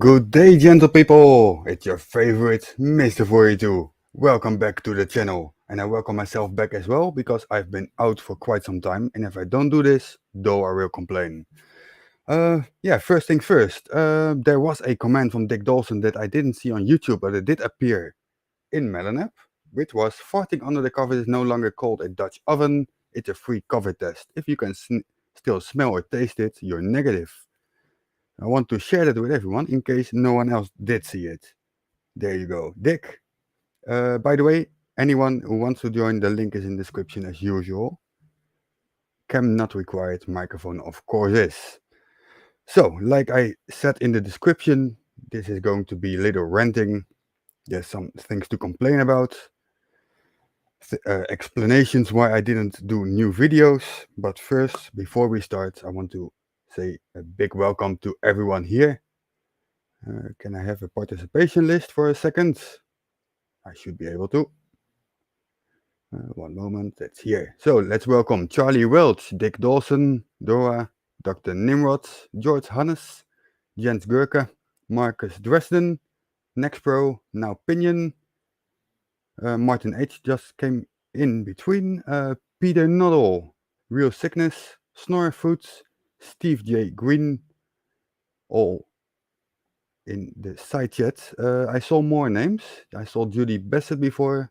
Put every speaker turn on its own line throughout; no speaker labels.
Good day, gentle people! It's your favorite Mr. 42. Welcome back to the channel. And I welcome myself back as well because I've been out for quite some time. And if I don't do this, though I will complain. First things first. There was a comment from Dick Dawson that I didn't see on YouTube, but it did appear in Melon app, which was farting under the covers is no longer called a Dutch oven. It's a free cover test. If you can still smell or taste it, you're negative. I want to share that with everyone in case no one else did see it. There you go, Dick. By the way, anyone who wants to join, the link is in the description as usual. Cam not required, microphone of course is. So, like I said in the description, this is going to be a little ranting. There's some things to complain about. Explanations why I didn't do new videos. But first, before we start, I want to say a big welcome to everyone here. Can I have a participation list for a second? I should be able to. One moment, it's here. So let's welcome Charlie Welch, Dick Dawson, Dora, Dr. Nimrod, George Hannes, Jens Gurke, Marcus Dresden, Nextpro, Now Pinion, Martin H just came in between, Peter Noddle, Real Sickness, Snore Foods, Steve J. Green, all in the side chat. I saw more names. I saw Judy Bassett before.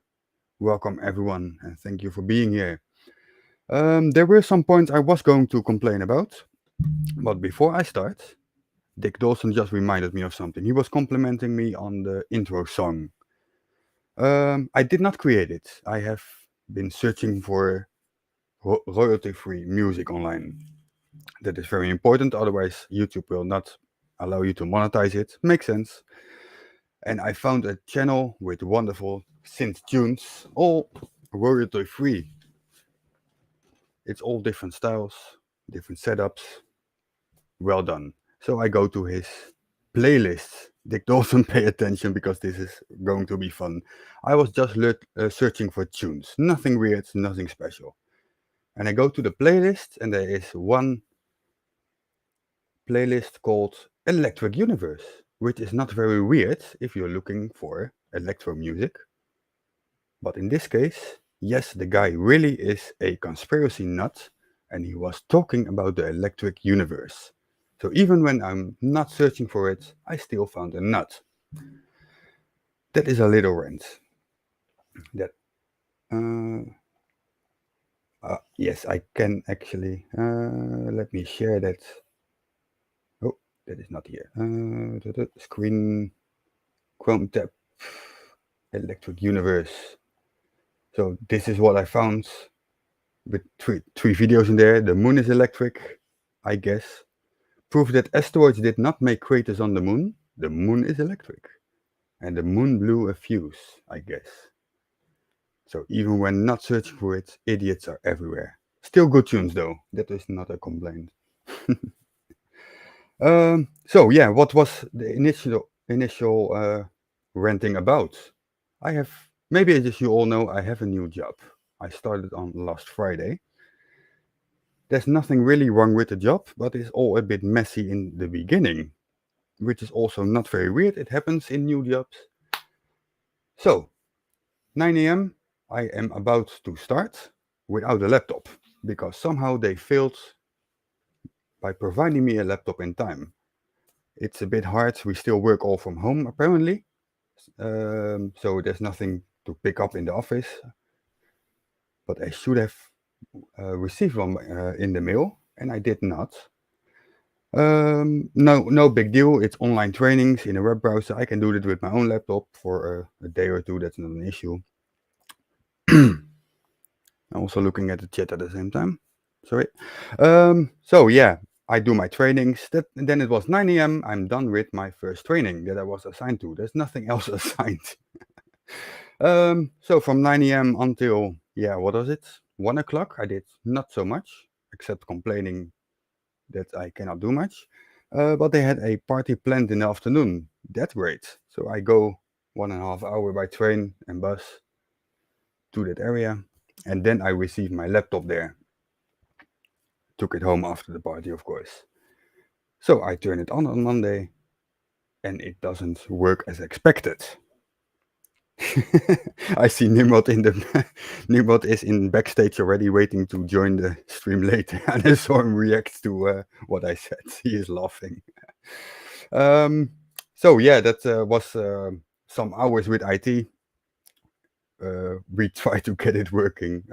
Welcome everyone and thank you for being here. There were some points I was going to complain about, but before I start, Dick Dawson just reminded me of something. He was complimenting me on the intro song. I did not create it. I have been searching for royalty-free music online. That is very important, otherwise YouTube will not allow you to monetize it. Makes sense. And I found a channel with wonderful synth tunes, all royalty-free. It's all different styles, different setups. Well done. So I go to his playlist. Dick Dawson, pay attention because this is going to be fun. I was just searching for tunes. Nothing weird, nothing special. And I go to the playlist and there is one playlist called Electric Universe, which is not very weird if you're looking for electro music. But in this case, yes, the guy really is a conspiracy nut and he was talking about the electric universe. So even when I'm not searching for it, I still found a nut. That is a little rant. That yes, I can actually. Let me share that. Oh, that is not here. Screen, Chrome tab, Electric Universe. So this is what I found with three videos in there. The moon is electric, I guess. Proof that asteroids did not make craters on the moon. The moon is electric. And the moon blew a fuse, I guess. So even when not searching for it, idiots are everywhere. Still good tunes though. That is not a complaint. So yeah, what was the initial ranting about? I have, maybe as you all know, I have a new job. I started on last Friday. There's nothing really wrong with the job, but it's all a bit messy in the beginning, which is also not very weird. It happens in new jobs. So 9 a.m. I am about to start without a laptop because somehow they failed by providing me a laptop in time. It's a bit hard. We still work all from home apparently. So there's nothing to pick up in the office. But I should have received one in the mail, and I did not. No big deal. It's online trainings in a web browser. I can do it with my own laptop for a day or two. That's not an issue. I'm also looking at the chat at the same time. Sorry. So yeah, I do my trainings. Then it was 9 a.m. I'm done with my first training that I was assigned to. There's nothing else assigned. So from 9 a.m. until, yeah, what was it? 1 o'clock, I did not so much, except complaining that I cannot do much. But they had a party planned in the afternoon. That's great. So I go 1.5 hours by train and bus to that area. And then I received my laptop there. Took it home after the party, of course. So I turn it on Monday, and it doesn't work as expected. I see Nimrod in the Nimrod is in backstage already waiting to join the stream later, and I saw him react to what I said. He is laughing. So yeah, that was some hours with IT. We try to get it working,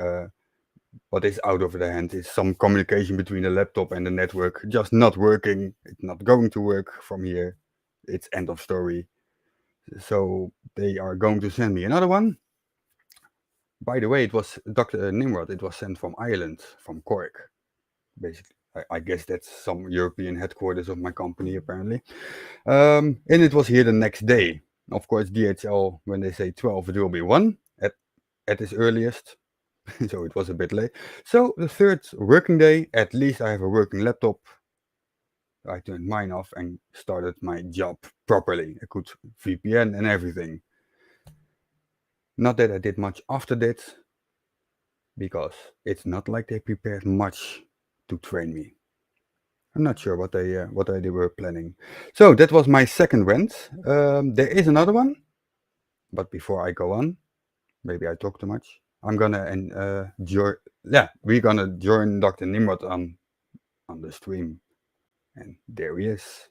but it's out of the hand. It's some communication between the laptop and the network just not working. It's not going to work from here. It's end of story. So they are going to send me another one. By the way, it was Dr. Nimrod. It was sent from Ireland, from Cork. Basically, I guess that's some European headquarters of my company, apparently. And it was here the next day. Of course, DHL, when they say 12, it will be 1 at its earliest. So it was a bit late. So the third working day, at least I have a working laptop. I turned mine off and started my job properly. I could VPN and everything. Not that I did much after that, because it's not like they prepared much to train me. I'm not sure what they were planning. So that was my second rant. There is another one, but before I go on, maybe I talk too much. I'm gonna we're gonna join Dr. Nimrod on the stream, and there he is.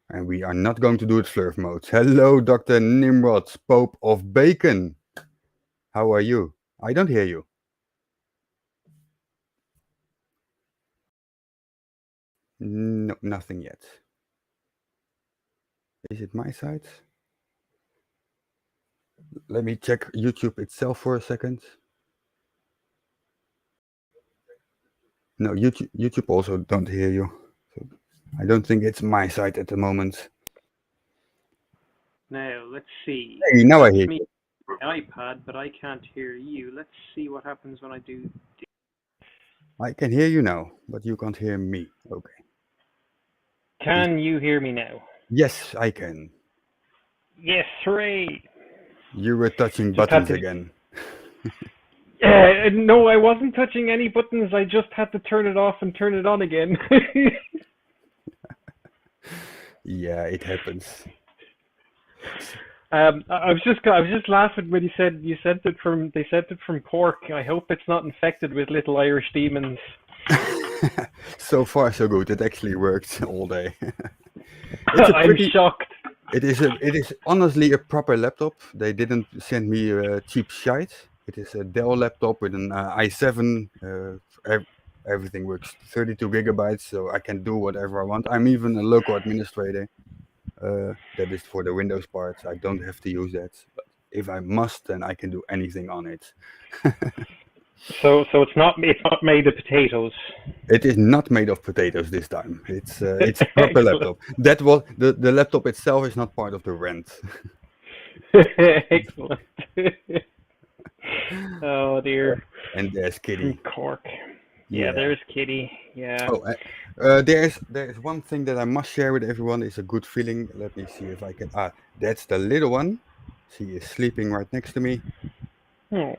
And we are not going to do it slurf mode. Hello, Dr. Nimrod, Pope of Bacon. How are you? I don't hear you. No, nothing yet. Is it my side? Let me check YouTube itself for a second. No, YouTube also don't hear you. So I don't think it's my side at the moment.
Now, let's see.
Hey, now I
That's
hear
me
you.
on my iPad, but I can't hear you. Let's see what happens when I do.
I can hear you now, but you can't hear me. Okay.
Can you hear me now?
Yes, I can.
Yes, hooray!
You were touching
Just had
buttons
to.
again.
No, I wasn't touching any buttons. I just had to turn it off and turn it on again.
Yeah, it happens.
I was just laughing when they sent it from Cork. I hope it's not infected with little Irish demons.
So far, so good. It actually works all day. It's a
I'm
pretty.
shocked.
It is honestly a proper laptop. They didn't send me cheap shite. It is a Dell laptop with an i7. Everything works 32 gigabytes, so I can do whatever I want. I'm even a local administrator. That is for the Windows parts. I don't have to use that. But if I must, then I can do anything on it.
So it's not made of potatoes.
It is not made of potatoes this time. It's a proper
Excellent.
laptop. That was the laptop itself is not part of the rent.
Excellent. Oh dear.
And there's
From
Kitty.
Cork. Yeah,
Yeah.
there's Kitty. Yeah.
Oh, there is one thing that I must share with everyone. It's a good feeling. Let me see if I can. That's the little one. She is sleeping right next to me.
Oh.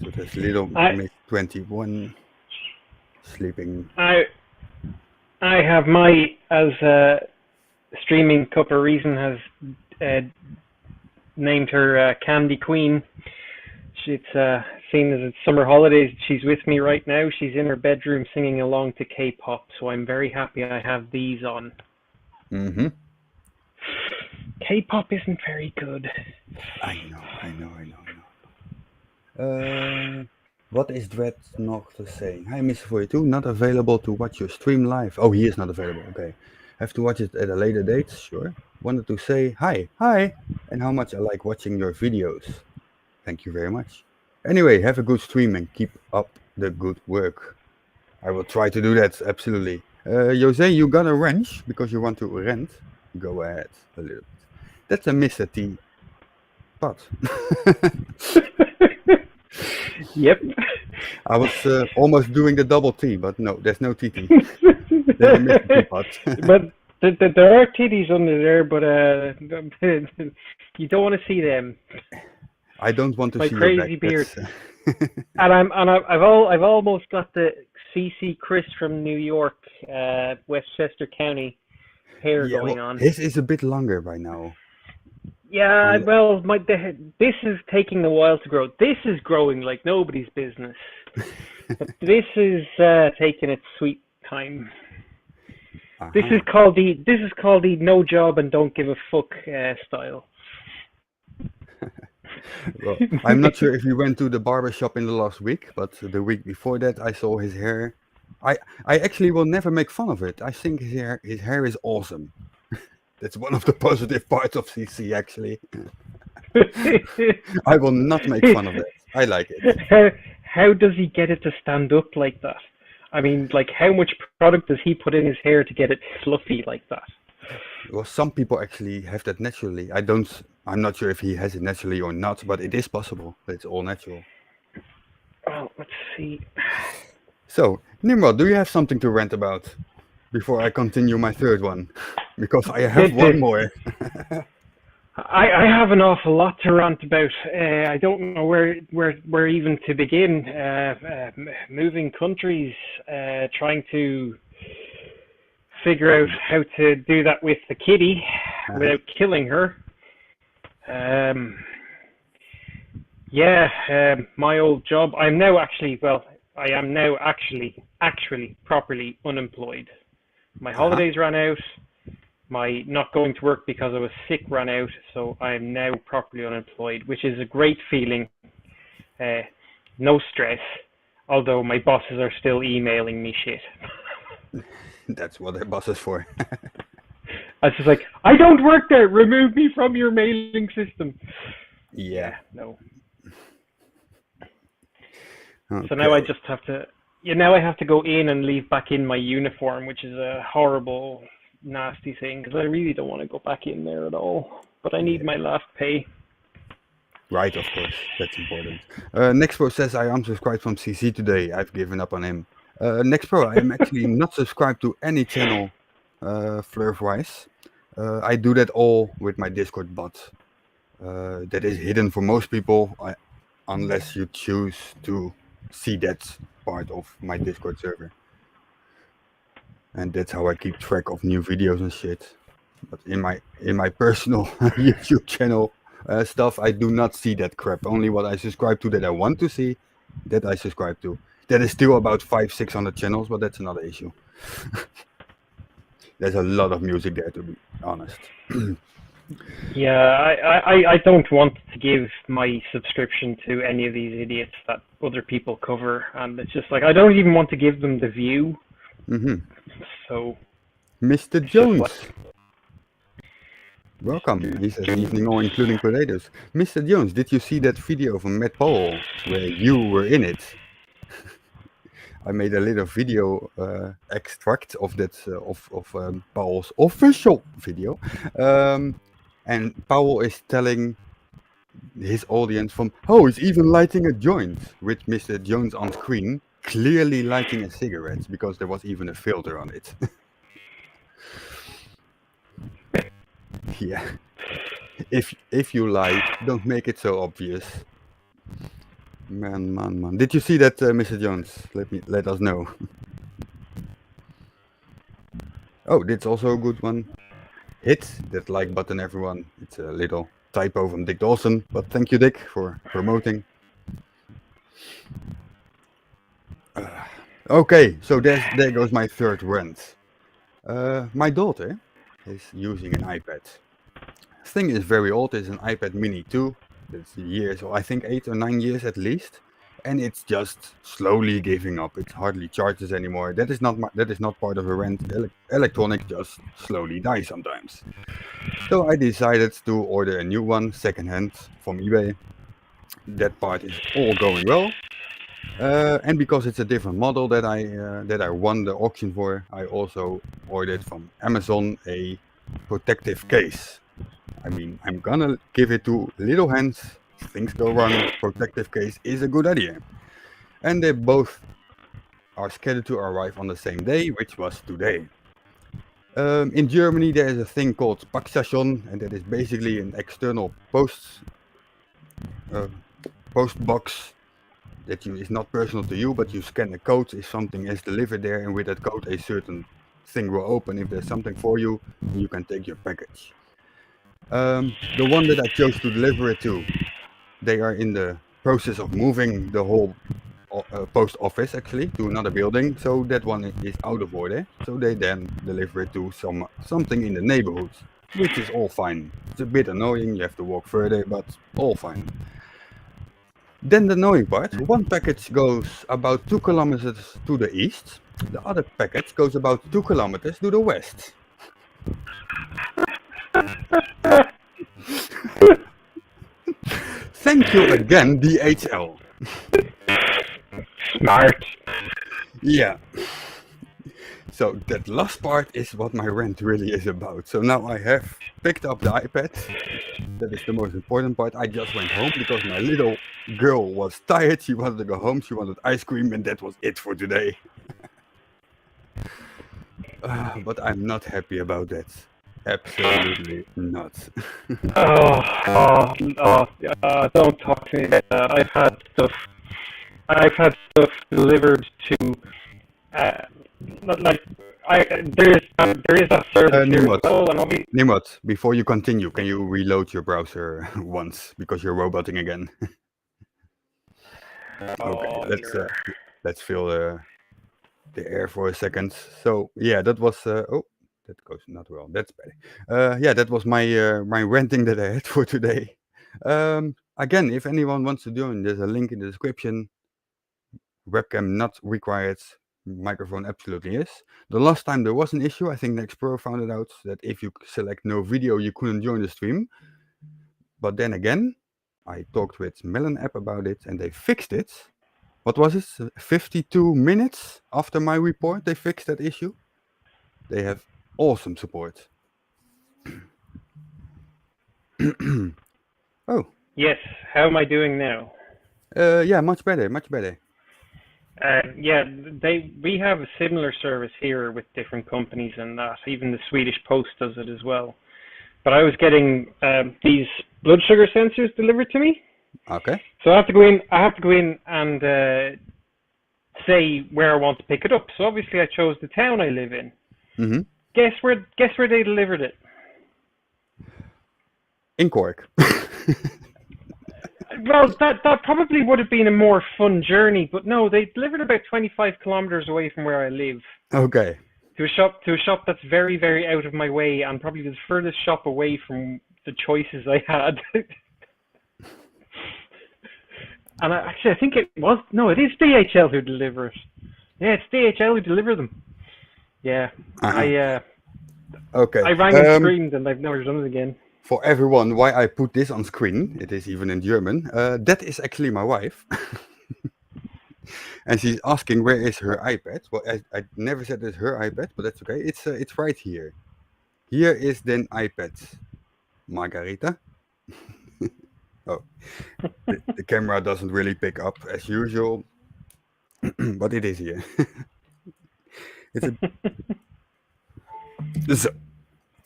So there's little
I
Miss 21 sleeping.
I I have my as streaming cup of reason has named her Candy Queen. It's seen as it's summer holidays. She's with me right now. She's in her bedroom singing along to K-pop. So I'm very happy I have these on.
Mm-hmm.
K-pop isn't very good.
I know. What is Dread nog saying? Hi, Mr. 42, not available to watch your stream live. Oh, he is not available. Okay. Have to watch it at a later date? Sure. Wanted to say hi, and how much I like watching your videos. Thank you very much. Anyway, have a good stream and keep up the good work. I will try to do that, absolutely. Jose, you got a wrench because you want to rent? Go ahead a little bit. That's a Mr. T pot.
Yep.
I was almost doing the double T, but no, there's no TT. There's a Mr. T pot.
But there are titties under there, but you don't want to see them.
I don't want to
My
see
crazy
your back.
beard. And I've almost got the CC Chris from New York, Westchester County hair
Yeah,
going
well,
on.
his is a bit longer by now.
Yeah, well, this is taking a while to grow. This is growing like nobody's business. But this is taking its sweet time. This is called the no job and don't give a fuck style.
Well, I'm not sure if you went to the barber shop in the last week, but the week before that I saw his hair. I actually will never make fun of it. I think his hair is awesome. That's one of the positive parts of CC, actually. I will not make fun of it. I like it.
How does he get it to stand up like that? I mean, like, how much product does he put in his hair to get it fluffy like that?
Well, some people actually have that naturally. I'm not sure if he has it naturally or not, but it is possible. It's all natural.
Oh, let's see.
So, Nimrod, do you have something to rant about before I continue my third one? Because I have one more.
I have an awful lot to rant about. I don't know where even to begin. Moving countries, trying to figure out how to do that with the kitty without killing her. My old job. I am now actually properly unemployed. My holidays ran out. My not going to work because I was sick ran out, so I am now properly unemployed, which is a great feeling. No stress, although my bosses are still emailing me shit.
That's what their boss is for.
I was just like, I don't work there. Remove me from your mailing system.
Yeah.
No.
Okay.
So now I just have to. Now I have to go in and leave back in my uniform, which is a horrible, nasty thing because I really don't want to go back in there at all. But I need my last pay.
Right, of course. That's important. Nextpro says I unsubscribed from CC today. I've given up on him. Nextpro, I am actually not subscribed to any channel, Flurf-wise. I do that all with my Discord bot. That is hidden for most people, unless you choose to see that part of my Discord server. And that's how I keep track of new videos and shit. But in my personal YouTube channel stuff, I do not see that crap. Only what I subscribe to that I want to see, that I subscribe to. That is still about 500-600 channels, but that's another issue. There's a lot of music there, to be honest.
Yeah, I don't want to give my subscription to any of these idiots that other people cover, and it's just like I don't even want to give them the view.
Hmm.
So
Mr.
it's just like,
Jones, welcome. He says evening all, including potatoes. Mr. Jones, did you see that video from Matt Powell where you were in it? I made a little video extract of that of Powell's official video, and Powell is telling his audience from, oh, he's even lighting a joint, with Mr. Jones on screen clearly lighting a cigarette because there was even a filter on it. Yeah. If you lie, don't make it so obvious. Man. Did you see that, Mr. Jones? Let us know. Oh, that's also a good one. Hit that like button, everyone. It's a little typo from Dick Dawson, but thank you, Dick, for promoting. Okay, so there goes my third rant. My daughter is using an iPad. This thing is very old. It's an iPad Mini 2. That's years, or I think 8 or 9 years at least, and it's just slowly giving up. It hardly charges anymore. That is not part of a rant. Electronic just slowly dies sometimes. So I decided to order a new one, secondhand, from eBay. That part is all going well. And because it's a different model that I won the auction for, I also ordered from Amazon a protective case. I mean, I'm gonna give it to little hands. If things go wrong, protective case is a good idea. And they both are scheduled to arrive on the same day, which was today. In Germany, there is a thing called Packstation, and that is basically an external post box that is not personal to you, but you scan a code if something is delivered there, and with that code, a certain thing will open. If there's something for you, you can take your package. The one that I chose to deliver it to, they are in the process of moving the whole post office actually to another building, so that one is out of order. So they then deliver it to something in the neighborhood, which is all fine. It's a bit annoying, you have to walk further, but all fine. Then the annoying part, one package goes about 2 kilometers to the east, the other package goes about 2 kilometers to the west. Thank you again, DHL.
smart.
Yeah. So that last part is what my rant really is about. So now I have picked up the iPad. That is the most important part. I just went home because my little girl was tired. She wanted to go home. She wanted ice cream, and that was it for today. But I'm not happy about that. Absolutely not.
Don't talk to me about that. I've had stuff delivered to, like, there is that service here as well, and
Nimrod, before you continue, can you reload your browser once because you're roboting again? Okay, let's fill the air for a second. So yeah, that was oh, that goes not well. That's better. Yeah, that was my my ranting that I had for today. Again, if anyone wants to join, there's a link in the description. Webcam not required. Microphone absolutely is. The last time there was an issue, I think Next Pro found it out, that if you select no video, you couldn't join the stream. But then again, I talked with Melon app about it, and they fixed it. What was it? 52 minutes after my report, they fixed that issue. They have awesome support. Oh.
Yes, how am I doing now?
Yeah, much better, much better.
Yeah, we have a similar service here with different companies, and that even the Swedish Post does it as well. But I was getting these blood sugar sensors delivered to me.
Okay.
So I have to go in and say where I want to pick it up. So obviously I chose the town I live in.
Mm-hmm.
Guess where they delivered it?
In Cork.
Well, that probably would have been a more fun journey, but no, they delivered about 25 kilometers away from where I live
Okay.
to a shop that's very, very out of my way, and probably the furthest shop away from the choices I had. And actually, I think it is DHL who deliver it. Yeah, it's DHL who deliver them. Yeah,
Uh-huh. Okay.
I rang and screamed, and I've never done it again.
For everyone, why I put this on screen, it is even in German, that is actually my wife. And she's asking where is her iPad. Well, I never said it's her iPad, but that's okay. It's right here. Here is then iPad. Margarita. Oh, the camera doesn't really pick up as usual, but it is here. It's a so,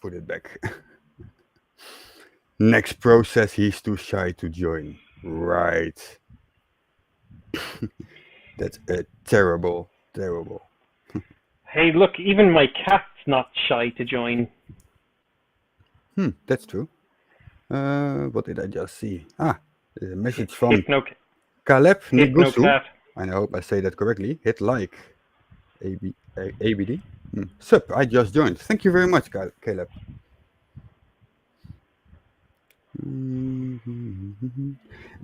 put it back. Next process, he's too shy to join. Right. That's terrible.
Hey, look, even my cat's not shy to join.
That's true. What did I just see? There's a message from
Hypno
Caleb Nigusu.
cat.
I hope I say that correctly. Hit like. ABD. Sup, I just joined. Thank you very much, Caleb.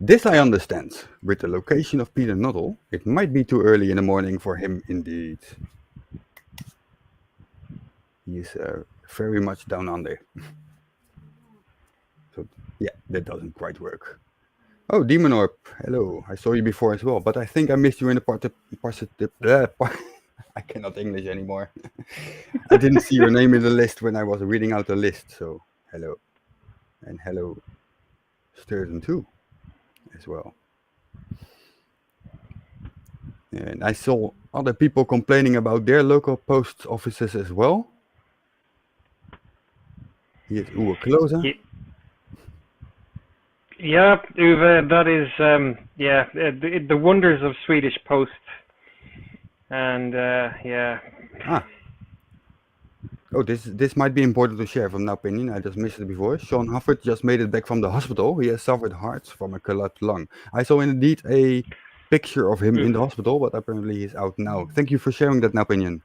This I understand. With the location of Peter Noddle, it might be too early in the morning for him indeed. He is very much down under. So yeah, that doesn't quite work. Oh, Demon Orb, hello. I saw you before as well, but I think I missed you in the I cannot English anymore. I didn't see your name in the list when I was reading out the list, so hello. And hello, Sturgeon too, as well. And I saw other people complaining about their local post offices as well. Here's Uwe Kloza.
Yeah, Uwe, that is, the wonders of Swedish Post. And, yeah.
Oh, this might be important to share from my opinion. I just missed it before. Sean Hufford just made it back from the hospital. He has suffered hard from a collapsed lung. I saw indeed a picture of him in the hospital, but apparently he's out now. Thank you for sharing that, opinion.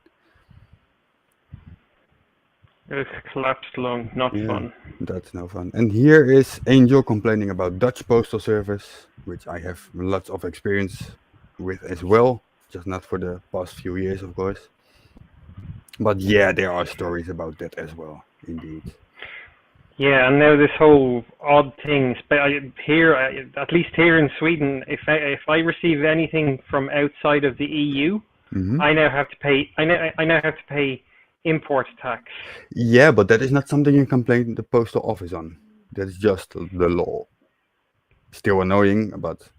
Collapsed lung, not fun.
That's no fun. And here is Angel complaining about Dutch postal service, which I have lots of experience with as well, just not for the past few years, of course. But yeah, there are stories about that as well, indeed.
Yeah, and now this whole odd thing here, at least here in Sweden, if I receive anything from outside of the EU, I now have to pay. I now have to pay import tax.
Yeah, but that is not something you can blame the postal office on. That's just the law. Still annoying, but.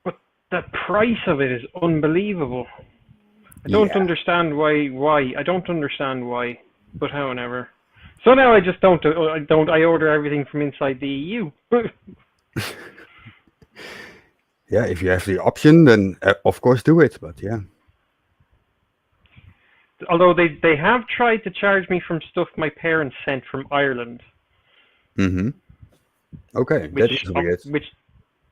But the price of it is unbelievable. I don't understand why. I don't understand why. But however. So now I just don't. I order everything from inside the EU.
Yeah, if you have the option, then of course do it. But yeah.
Although they have tried to charge me from stuff my parents sent from Ireland.
Okay, that is weird.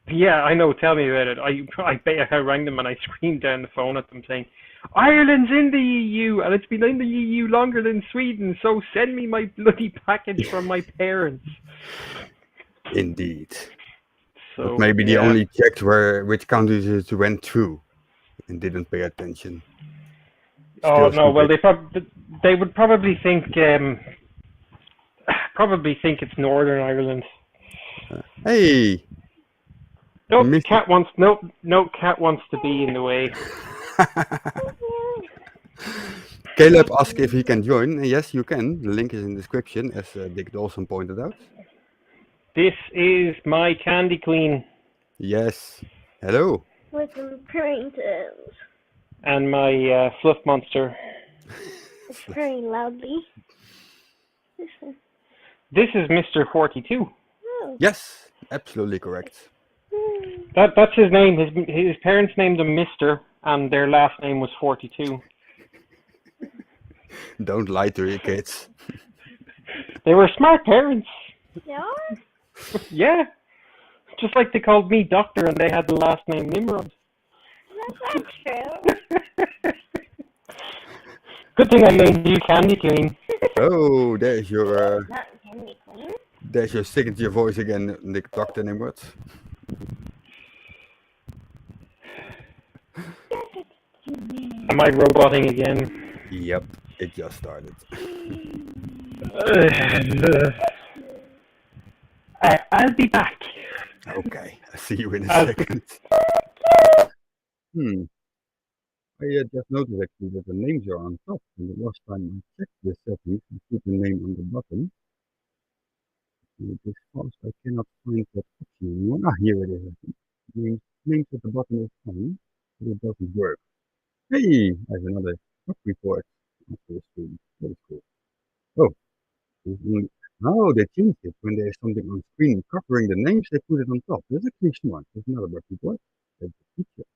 Yeah, I know. Tell me about it. I rang them and I screamed down the phone at them saying, "Ireland's in the EU and it's been in the EU longer than Sweden, so send me my bloody package from my parents."
Indeed.
So
but maybe they only checked which countries it went through and didn't pay attention.
Oh no! Well, they would probably think it's Northern Ireland.
Hey.
No, cat wants to be in the way.
Caleb asked if he can join. Yes, you can. The link is in the description, as Dick Dawson pointed out.
This is my Candy Queen.
Yes. Hello.
With some princess.
And my Fluff Monster.
It's very loudly.
This is Mr. 42.
Oh.
Yes, absolutely correct.
That's his name. His parents named him Mr. and their last name was 42.
Don't lie to your kids.
They were smart parents.
Yeah?
Yeah. Just like they called me Doctor and they had the last name Nimrod.
That's not true.
Good thing I named you Candy Queen.
Oh, there's your
Not Candy Queen.
there's your signature voice again, Nick Dr. Nimrod.
Am I roboting again?
Yep, it just started.
I'll be back.
Okay, I'll see you in a
I'll-
second. I just noticed actually that the names are on top. And the last time I checked the settings, I put the name on the bottom. And it is false. I cannot find that option anymore. Ah, here it is. Names at the bottom is fine, but it doesn't work. Hey, I have another book report after the screen. That is cool. Oh, oh, they changed it. When there's something on screen covering the names, they put it on top. That's actually smart. There's another book report. That's the feature.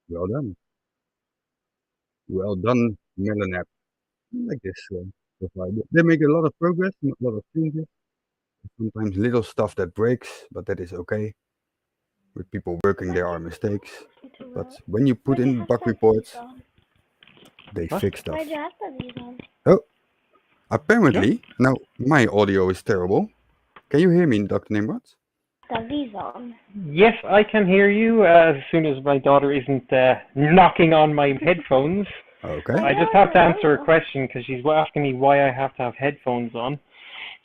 Well done. Well done, Melanap. I like this profile. They make a lot of progress, a lot of changes. Sometimes little stuff that breaks, but that is okay. With people working, there are mistakes. But when you put in bug reports, they fix stuff.
Why'd you have to these on?
Oh, apparently, now my audio is terrible. Can you hear me, Dr. Nimrod?
Have these on.
Yes, I can hear you as soon as my daughter isn't knocking on my headphones.
Okay.
I just have to answer a question because she's asking me why I have to have headphones on.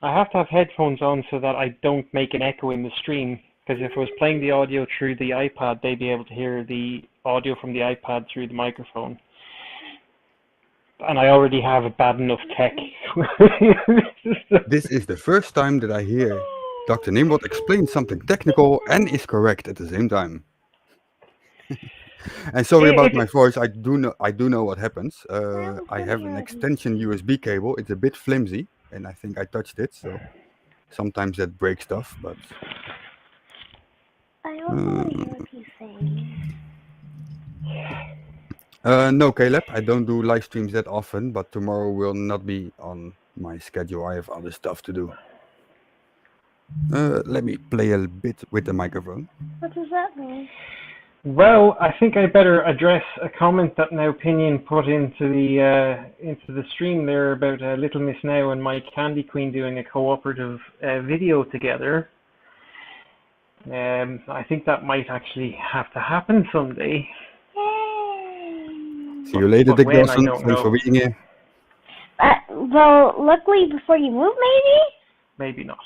I have to have headphones on so that I don't make an echo in the stream. Because if I was playing the audio through the iPad, they'd be able to hear the audio from the iPad through the microphone. And I already have a bad enough tech.
This is the first time that I hear Dr. Nimrod explain something technical and is correct at the same time. And sorry about my voice. I do know what happens. I have an extension USB cable. It's a bit flimsy, and I think I touched it, so sometimes that breaks stuff. But
I also want to hear what he's saying.
no, Caleb, I don't do live streams that often. But tomorrow will not be on my schedule. I have other stuff to do. Let me play a bit with the microphone.
What does that mean?
Well, I think I better address a comment that Now Opinion put into the stream there about Little Miss Now and my Candy Queen doing a cooperative video together. I think that might actually have to happen someday.
Yay!
See you later,
But
Dick
when, I
Dawson.
don't
Thanks for
know.
being here.
Well, luckily before you move, maybe?
Maybe not.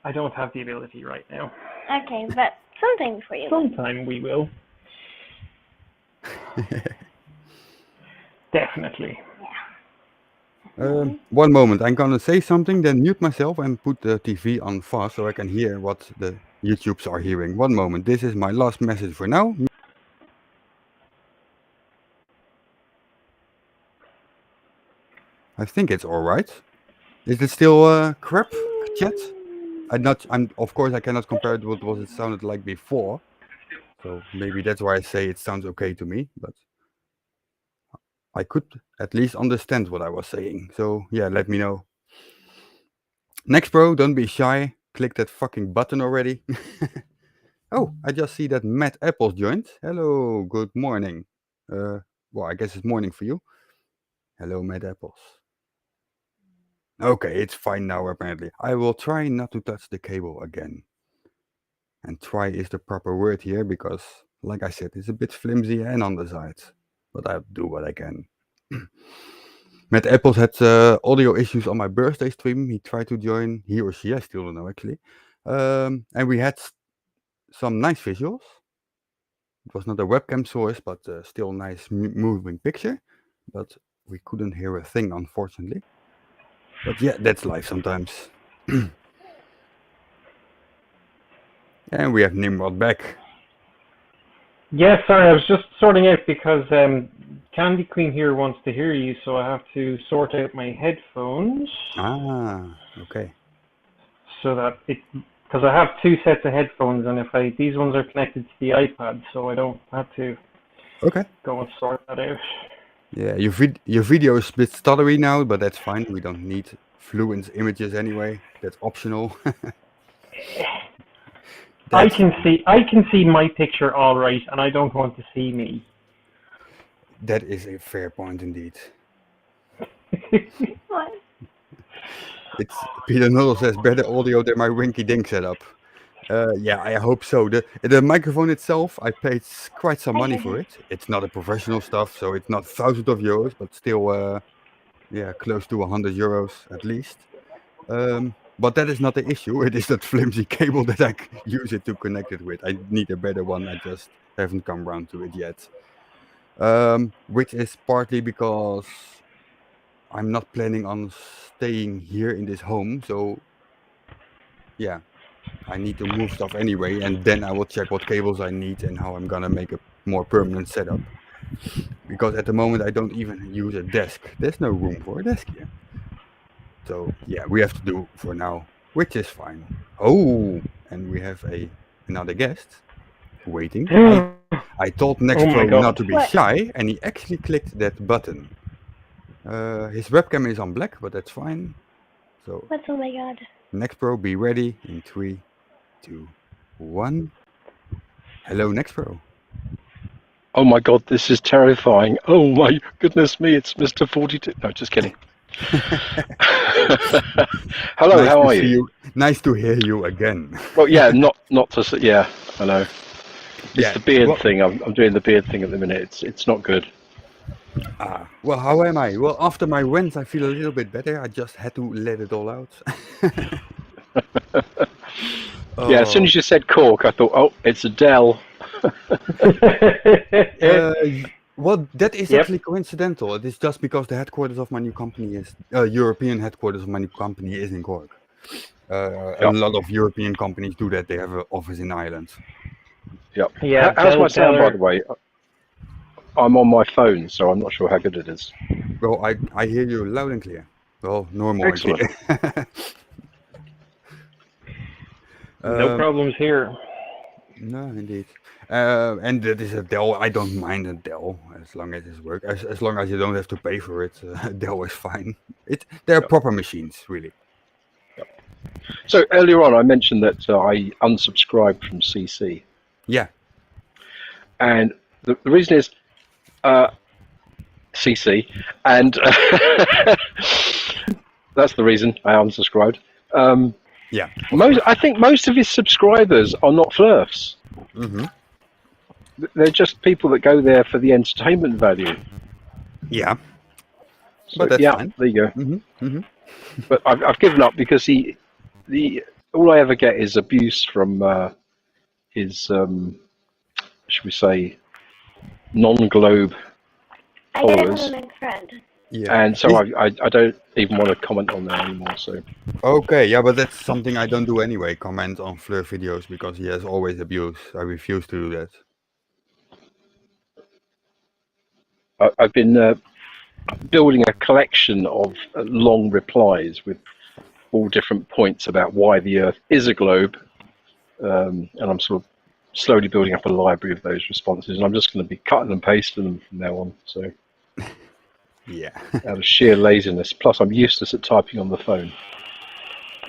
I don't have the ability right now.
Okay, but sometime before you move.
Sometime we will. Definitely.
One moment, I'm gonna say something, then mute myself and put the TV on fast so I can hear what the YouTubes are hearing. One moment, this is my last message for now. I think it's all right. Is it still crap, chat? Of course I cannot compare it with what it sounded like before. So maybe that's why I say it sounds okay to me, but I could at least understand what I was saying. So yeah, let me know. Next, bro, don't be shy. Click that fucking button already. Oh, I just see that Matt Apples joined. Hello, good morning. Well, I guess it's morning for you. Hello, Matt Apples. Okay, it's fine now, apparently. I will try not to touch the cable again. And try is the proper word here because, like I said, it's a bit flimsy and on the side. But I'll do what I can. Matt Apples had audio issues on my birthday stream. He tried to join, he or she, I still don't know actually. And we had some nice visuals. It was not a webcam source, but still nice moving picture. But we couldn't hear a thing, unfortunately. But yeah, that's life sometimes. And we have Nimrod back.
Yes, sorry, I was just sorting out because Candy Queen here wants to hear you, so I have to sort out my headphones.
Ah, okay.
So that because I have two sets of headphones, and these ones are connected to the iPad, so I don't have to go and sort that out.
Yeah, your video is a bit stuttery now, but that's fine. We don't need fluent images anyway. That's optional.
I
That's
can see my picture all right, and I don't want to see me.
that is a fair point indeed.
What?
It's Peter Nuddle says better audio than my Winky Dink setup. Yeah, I hope so. The microphone itself, I paid quite some money for it. It's not a professional stuff, so it's not thousands of euros, but still, yeah, close to 100 euros at least. But that is not the issue. It is that flimsy cable that I use it to connect it with. I need a better one. I just haven't come around to it yet. Which is partly because I'm not planning on staying here in this home. So yeah, I need to move stuff anyway, and then I will check what cables I need and how I'm gonna make a more permanent setup. Because at the moment I don't even use a desk. There's no room for a desk here. So yeah, we have to do for now, which is fine. Oh, and we have another guest waiting. I told
Oh my
Nextpro
god.
not to be
What?
shy, and he actually clicked that button. His webcam is on black, but that's fine. So
What's oh my god?
Nextpro, be ready in 3, 2, 1. Hello, Nextpro.
Oh my god, this is terrifying. Oh my goodness me, it's Mr. 42. No, just kidding. Hello,
Nice
how
to
are
see
you?
Nice to hear you again.
Well, yeah, not to say, yeah, I know. It's
Yeah,
the beard
well-
thing. I'm doing the beard thing at the minute. It's not good.
Well, how am I? Well, after my rant, I feel a little bit better. I just had to let it all out.
Yeah, as soon as you said cork, I thought, oh, it's Adele.
Well, that is
Yep.
actually coincidental. It is just because the headquarters of my new company is European headquarters of my new company is in Cork. A lot of European companies do that. They have an office in Ireland.
Yep.
Yeah,
How's my sound, by
Beller-
the way? I'm on my phone, so I'm not sure how good it is.
Well, I hear you loud and clear. Well, normal and
Excellent.
clear.
No problems here.
No, indeed. And that is a Dell. I don't mind a Dell as long as it works. As long as you don't have to pay for it, Dell is fine. They're proper machines, really.
So earlier on, I mentioned that I unsubscribed from CC.
Yeah.
And the reason is CC, and that's the reason I unsubscribed.
Yeah.
I think most of his subscribers are not flirfs.
Mm-hmm.
They're just people that go there for the entertainment value.
Yeah.
So,
But that's
yeah,
fine.
there you go.
Mm-hmm. Mm-hmm.
But I've given up because all I ever get is abuse from his, should we say, non-globe
I gotta
followers.
call my friend.
Yeah.
And so I don't even want to comment on there anymore. So
Okay, yeah, but that's something I don't do anyway. Comment on Fleur videos because he has always abuse. I refuse to do that.
I've been building a collection of long replies with all different points about why the Earth is a globe, and I'm sort of slowly building up a library of those responses, and I'm just going to be cutting and pasting them from now on. So
Yeah.
out of sheer laziness, plus I'm useless at typing on the phone.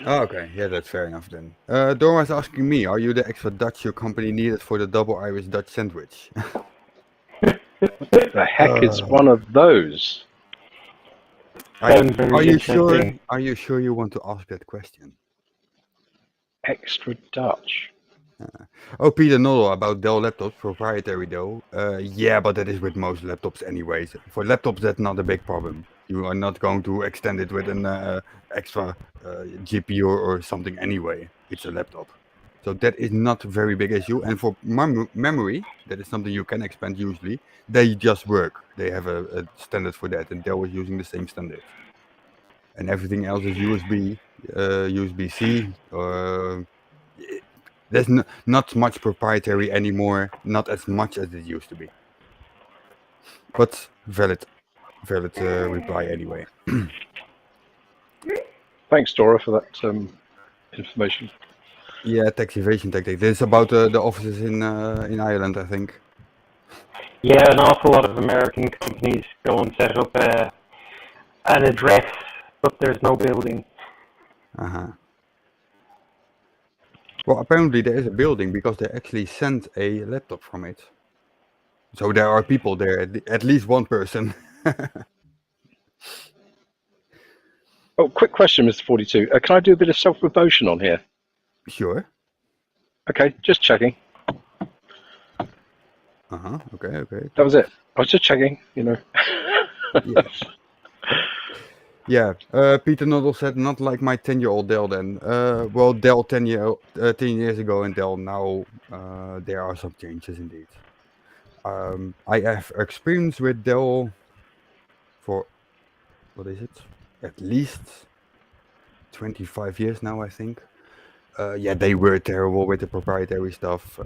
Oh, okay, yeah, that's fair enough then. Dora is asking me, are you the extra Dutch your company needed for the double Irish Dutch sandwich?
The heck is one of those?
Sounds very
Are you sure?
interesting.
Are you sure you want to ask that question?
Extra Dutch.
Oh, Peter Noddle about Dell laptops, proprietary though. Yeah, but that is with most laptops anyways. For laptops, that's not a big problem. You are not going to extend it with an extra GPU or something anyway. It's a laptop. So that is not a very big issue. And for memory, that is something you can expand usually. They just work. They have a standard for that, and Dell is using the same standard. And everything else is USB, USB-C. There's not much proprietary anymore. Not as much as it used to be. But valid reply anyway.
Thanks, Dora, for that information.
Yeah, tax evasion tactic. This is about the offices in Ireland, I think.
Yeah, an awful lot of American companies go and set up an address, but there's no building.
Uh-huh. Well, apparently there is a building because they actually sent a laptop from it. So there are people there, at least one person.
Oh, quick question, Mr. 42. Can I do a bit of self-promotion on here?
Sure.
Okay, just checking.
Okay.
That was it. I was just checking,
Yeah. Yeah. Peter Noddle said, not like my 10-year-old Dell then. Well, Dell 10 years ago and Dell now, there are some changes indeed. I have experience with Dell for, what is it? At least 25 years now, I think. Yeah, they were terrible with the proprietary stuff,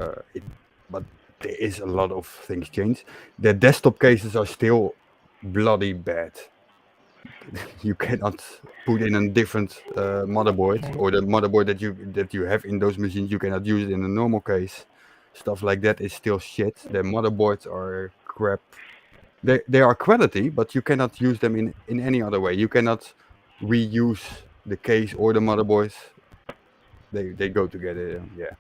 but there is a lot of things changed. The desktop cases are still bloody bad. You cannot put in a different motherboard, or the motherboard that you have in those machines. You cannot use it in a normal case. Stuff like that is still shit. The motherboards are crap. They are quality, but you cannot use them in any other way. You cannot reuse the case or the motherboards. They go together. Yeah.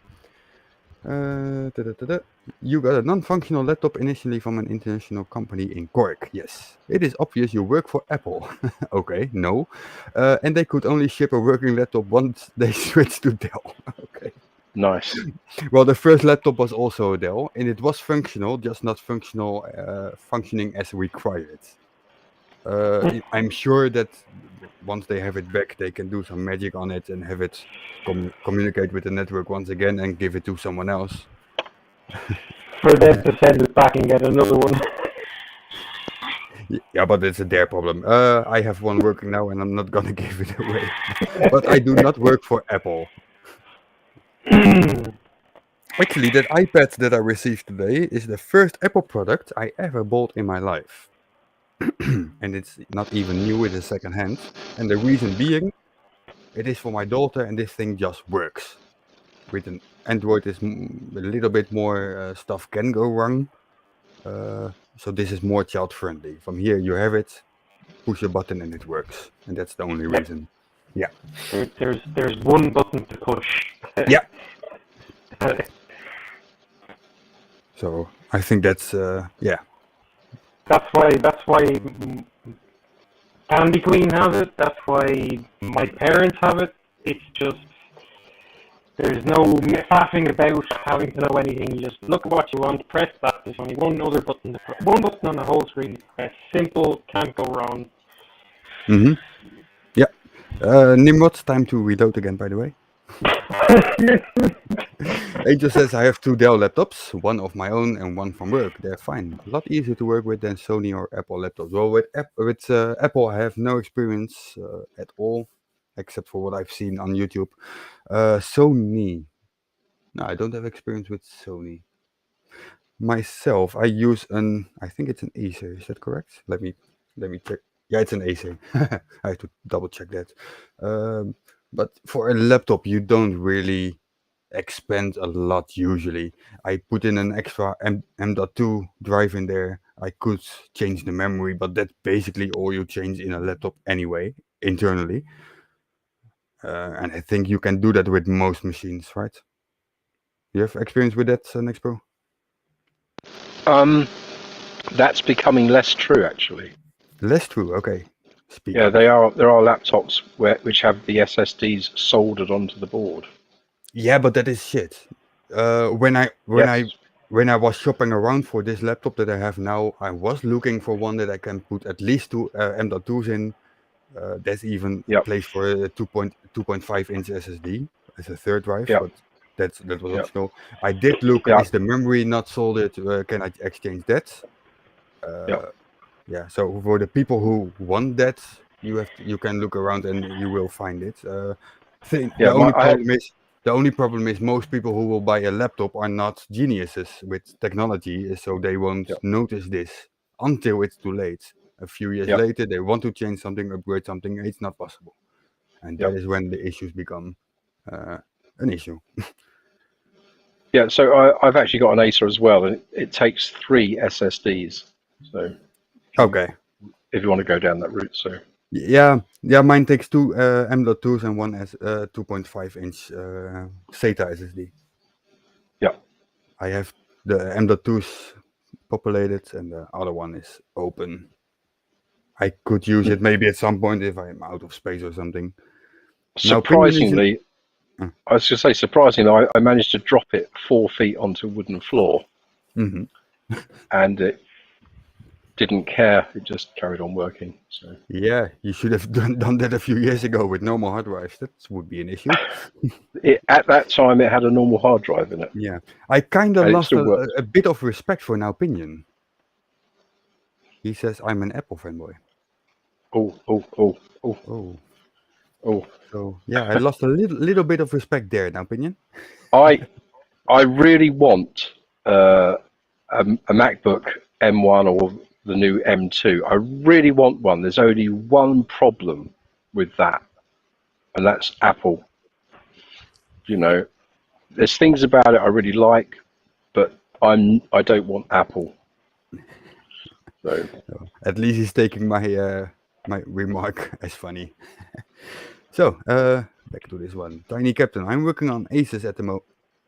You got a non-functional laptop initially from an international company in Cork. Yes, it is obvious you work for Apple. Okay, no. And they could only ship a working laptop once they switched to Dell. Okay.
Nice.
Well, the first laptop was also a Dell, and it was functional, just not functioning as required. I'm sure that once they have it back, they can do some magic on it and have it communicate with the network once again and give it to someone else.
For them to send it back and get another one.
Yeah, but it's their problem. I have one working now, and I'm not gonna give it away. But I do not work for Apple. Actually, that iPad that I received today is the first Apple product I ever bought in my life. And it's not even new, it is second hand. And the reason being, it is for my daughter, and this thing just works. With an Android, is a little bit more stuff can go wrong. So this is more child friendly. From here, you have it, push a button, and it works. And that's the only reason. Yeah.
There's one button to push.
Yeah. So I think that's yeah.
That's why Candy Queen has it. That's why my parents have it. It's just there's no faffing about having to know anything. You just look at what you want, press that. There's only one other button. One button on the whole screen. Press. Simple, can't go wrong.
Mm-hmm. Yeah. Nimrod, time to reload again, by the way. Angel says, I have two Dell laptops, one of my own and one from work. They're fine. A lot easier to work with than Sony or Apple laptops. Well, with Apple, I have no experience at all, except for what I've seen on YouTube. Sony. No, I don't have experience with Sony. Myself, I use I think it's an Acer. Is that correct? Let me check. Yeah, it's an Acer. I have to double check that. But for a laptop, you don't really expand a lot usually. I put in an extra M.2 drive in there. I could change the memory, but that's basically all you change in a laptop anyway, internally. And I think you can do that with most machines, right? You have experience with that, Nexpro?
That's becoming less true, actually.
Less true, okay.
Yeah, there are laptops which have the SSDs soldered onto the board.
Yeah, but that is shit. When I was shopping around for this laptop that I have now, I was looking for one that I can put at least two M.2s in. There's even place for a 2.5 inch SSD as a third drive, but that was optional. I did look, is the memory not soldered? Can I exchange that? Yeah, so for the people who want that, you can look around and you will find it. The only problem is most people who will buy a laptop are not geniuses with technology, so they won't notice this until it's too late. A few years later, they want to change something, upgrade something, it's not possible. And that is when the issues become an issue.
Yeah, so I've actually got an Acer as well, and it takes 3 SSDs. So
okay,
if you want to go down that route, so
Yeah. Mine takes two M.2s and one as 2.5-inch SATA SSD.
Yeah.
I have the M.2s populated, and the other one is open. I could use it maybe at some point if I'm out of space or something. Now, opinion is
Surprisingly, I was going to say, surprisingly, I managed to drop it 4 feet onto a wooden floor,
Mhm.
and it didn't care. It just carried on working. So
Yeah, you should have done that a few years ago with normal hard drives. That would be an issue.
at that time, it had a normal hard drive in it,
Yeah, I kind of
and it
lost
still worked.
a bit of respect for Now Opinion. He says I'm an Apple fanboy.
Oh, oh, oh, oh,
Oh,
oh.
so yeah, I lost a little bit of respect there. Now Opinion.
I really want a MacBook M1 or the new M2. I really want one. There's only one problem with that, and that's Apple. You know, there's things about it I really like, but I don't want Apple. So
At least he's taking my my remark as funny. So back to this one. Tiny Captain. I'm working on Aces at the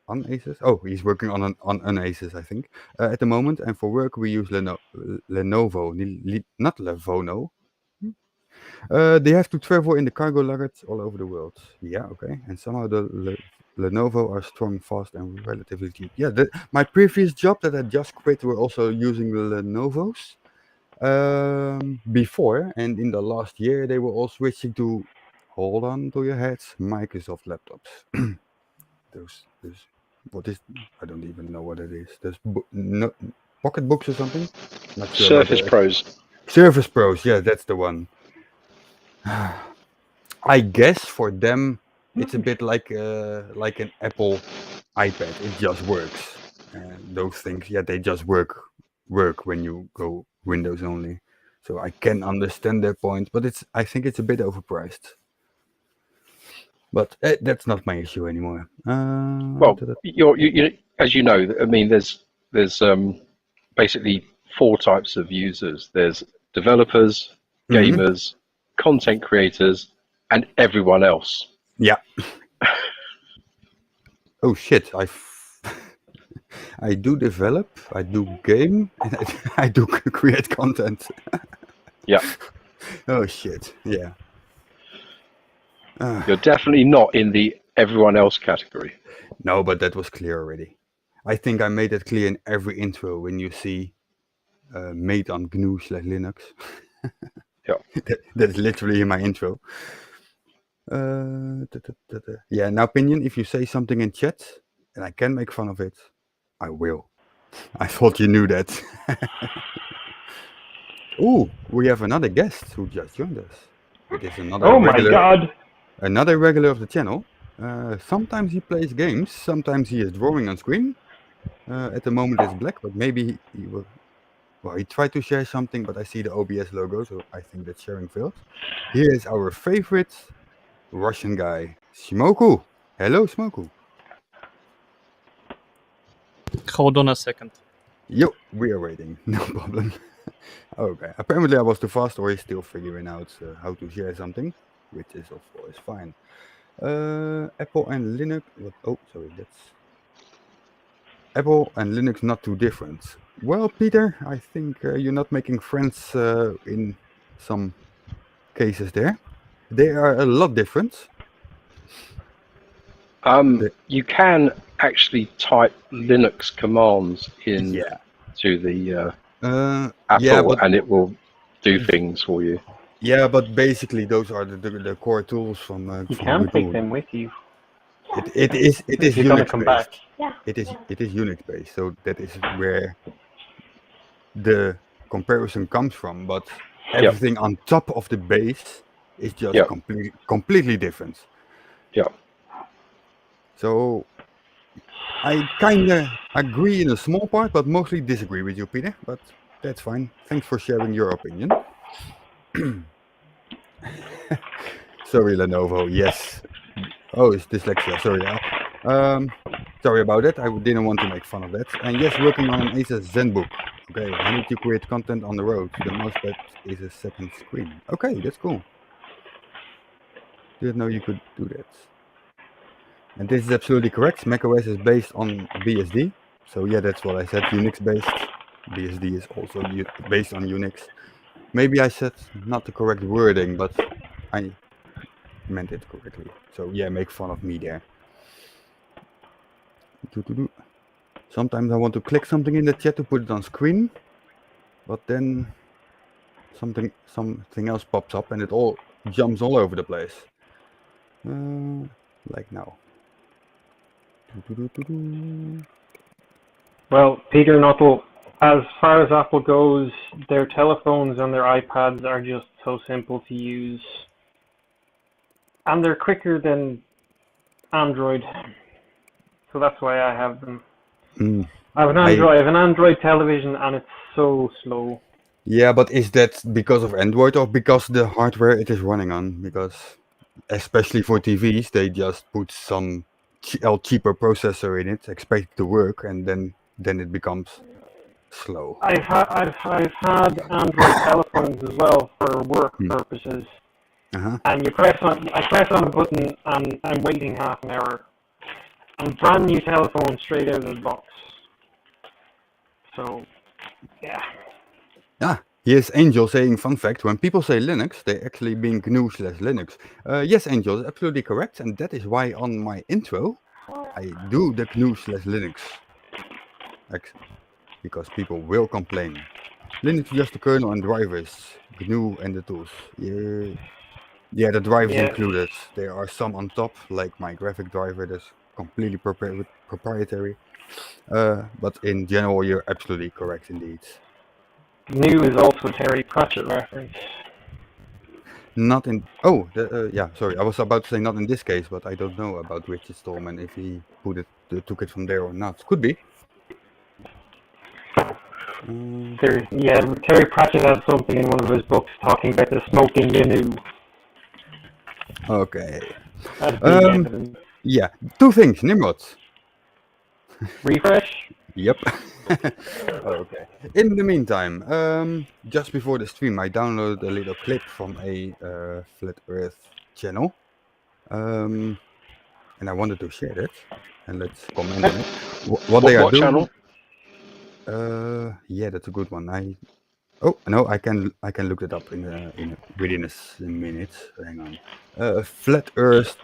on Aces? Oh, he's working on an Aces, I think, at the moment. And for work, we use Lenovo, not Levono. They have to travel in the cargo luggage all over the world. Yeah, okay. And somehow the Lenovo are strong, fast, and relatively cheap. Yeah, my previous job that I just quit were also using the Lenovos before, and in the last year they were all switching to, hold on to your heads, Microsoft laptops. those what is, I don't even know what it is. Those no, pocket books or something. Not sure about
Surface
the
Pros.
Surface Pros. Yeah, that's the one. I guess for them it's a bit like an Apple iPad. It just works. And those things, yeah, they just work when you go Windows only. So I can understand their point, but I think it's a bit overpriced. But that's not my issue anymore.
Well, you as you know, I mean, there's basically 4 types of users. There's developers,
Mhm.
gamers, content creators, and everyone else.
Yeah. Oh shit! I do develop, I do game, and I do create content.
Yeah,
Oh shit! Yeah.
you're definitely not in the everyone else category.
No, but that was clear already. I think I made that clear in every intro when you see made on GNU/Linux.
Yeah.
That's literally in my intro. Yeah, now opinion, if you say something in chat and I can make fun of it, I will. I thought you knew that. Ooh, we have another guest who just joined us. It is another
Oh my
regular,
god!
another regular of the channel. Sometimes he plays games, sometimes he is drawing on screen. At the moment it's black, but maybe he will. Well, he tried to share something, but I see the OBS logo, so I think that sharing failed. Here is our favorite Russian guy, Smoku. Hello, Smoku.
Hold on a second.
Yo, we are waiting. No problem. Okay. Apparently I was too fast, or he's still figuring out how to share something, which is of course fine. Apple and Linux. What? Oh, sorry. That's Apple and Linux not too different. Well, Peter, I think you're not making friends in some cases there. They are a lot different.
You can actually type Linux commands in
Yeah.
to the
Yeah,
Apple,
but
and it will do things for you.
yeah, but basically those are the core tools from
You
from
can take
GNU.
them with you
It is
if you're gonna
Unix
come back.
based. It is Unix based, so that is where the comparison comes from. But everything on top of the base is just
Yep.
completely different.
Yeah.
So I kind of agree in a small part, but mostly disagree with you, Peter. But that's fine. Thanks for sharing your opinion. Sorry, Lenovo. Yes. Oh, it's dyslexia. Sorry. Sorry about that. I didn't want to make fun of that. And yes, working on an Asus ZenBook. Okay, I need to create content on the road. The mousepad is a second screen. Okay, that's cool. Didn't know you could do that. And this is absolutely correct. macOS is based on BSD. So yeah, that's what I said, Unix based. BSD is also based on Unix. Maybe I said not the correct wording, but I meant it correctly. So yeah, make fun of me there. Sometimes I want to click something in the chat to put it on screen, but then something else pops up and it all jumps all over the place. Like now.
Well, Peter Nuttall, as far as Apple goes, their telephones and their iPads are just so simple to use. And they're quicker than Android. So that's why I have them. I have an Android television and it's so slow.
Yeah, but is that because of Android or because the hardware it is running on? Because especially for TVs, they just put some cheaper processor in it, expect it to work, and then it becomes slow.
I've had Android telephones as well for work purposes. And I press on a button and I'm waiting half an hour. And brand new telephone straight out of the box. So, yeah.
Here's Angel saying, fun fact, when people say Linux, they actually mean GNU/Linux. Yes, Angel, is absolutely correct, and that is why on my intro, I do the GNU/Linux. Because people will complain. Linux is just the kernel and drivers, GNU and the tools. Yeah, the drivers included. There are some on top, like my graphic driver, that's completely proprietary. But in general, you're absolutely correct indeed.
GNU is also Terry Pratchett reference.
Not in. Yeah. Sorry, I was about to say not in this case, but I don't know about Richard Stallman if he took it from there or not. Could be.
Terry Pratchett has something in one of his books talking about the smoking GNU.
Okay. Yeah. Two things, Nimrod.
Refresh?
Yep. Okay. In the meantime, just before the stream, I downloaded a little clip from a Flat Earth channel, and I wanted to share it. And let's comment on it. What they are doing.
Channel?
Yeah, that's a good one. I can look it up within a minute. Hang on. Flat Earth.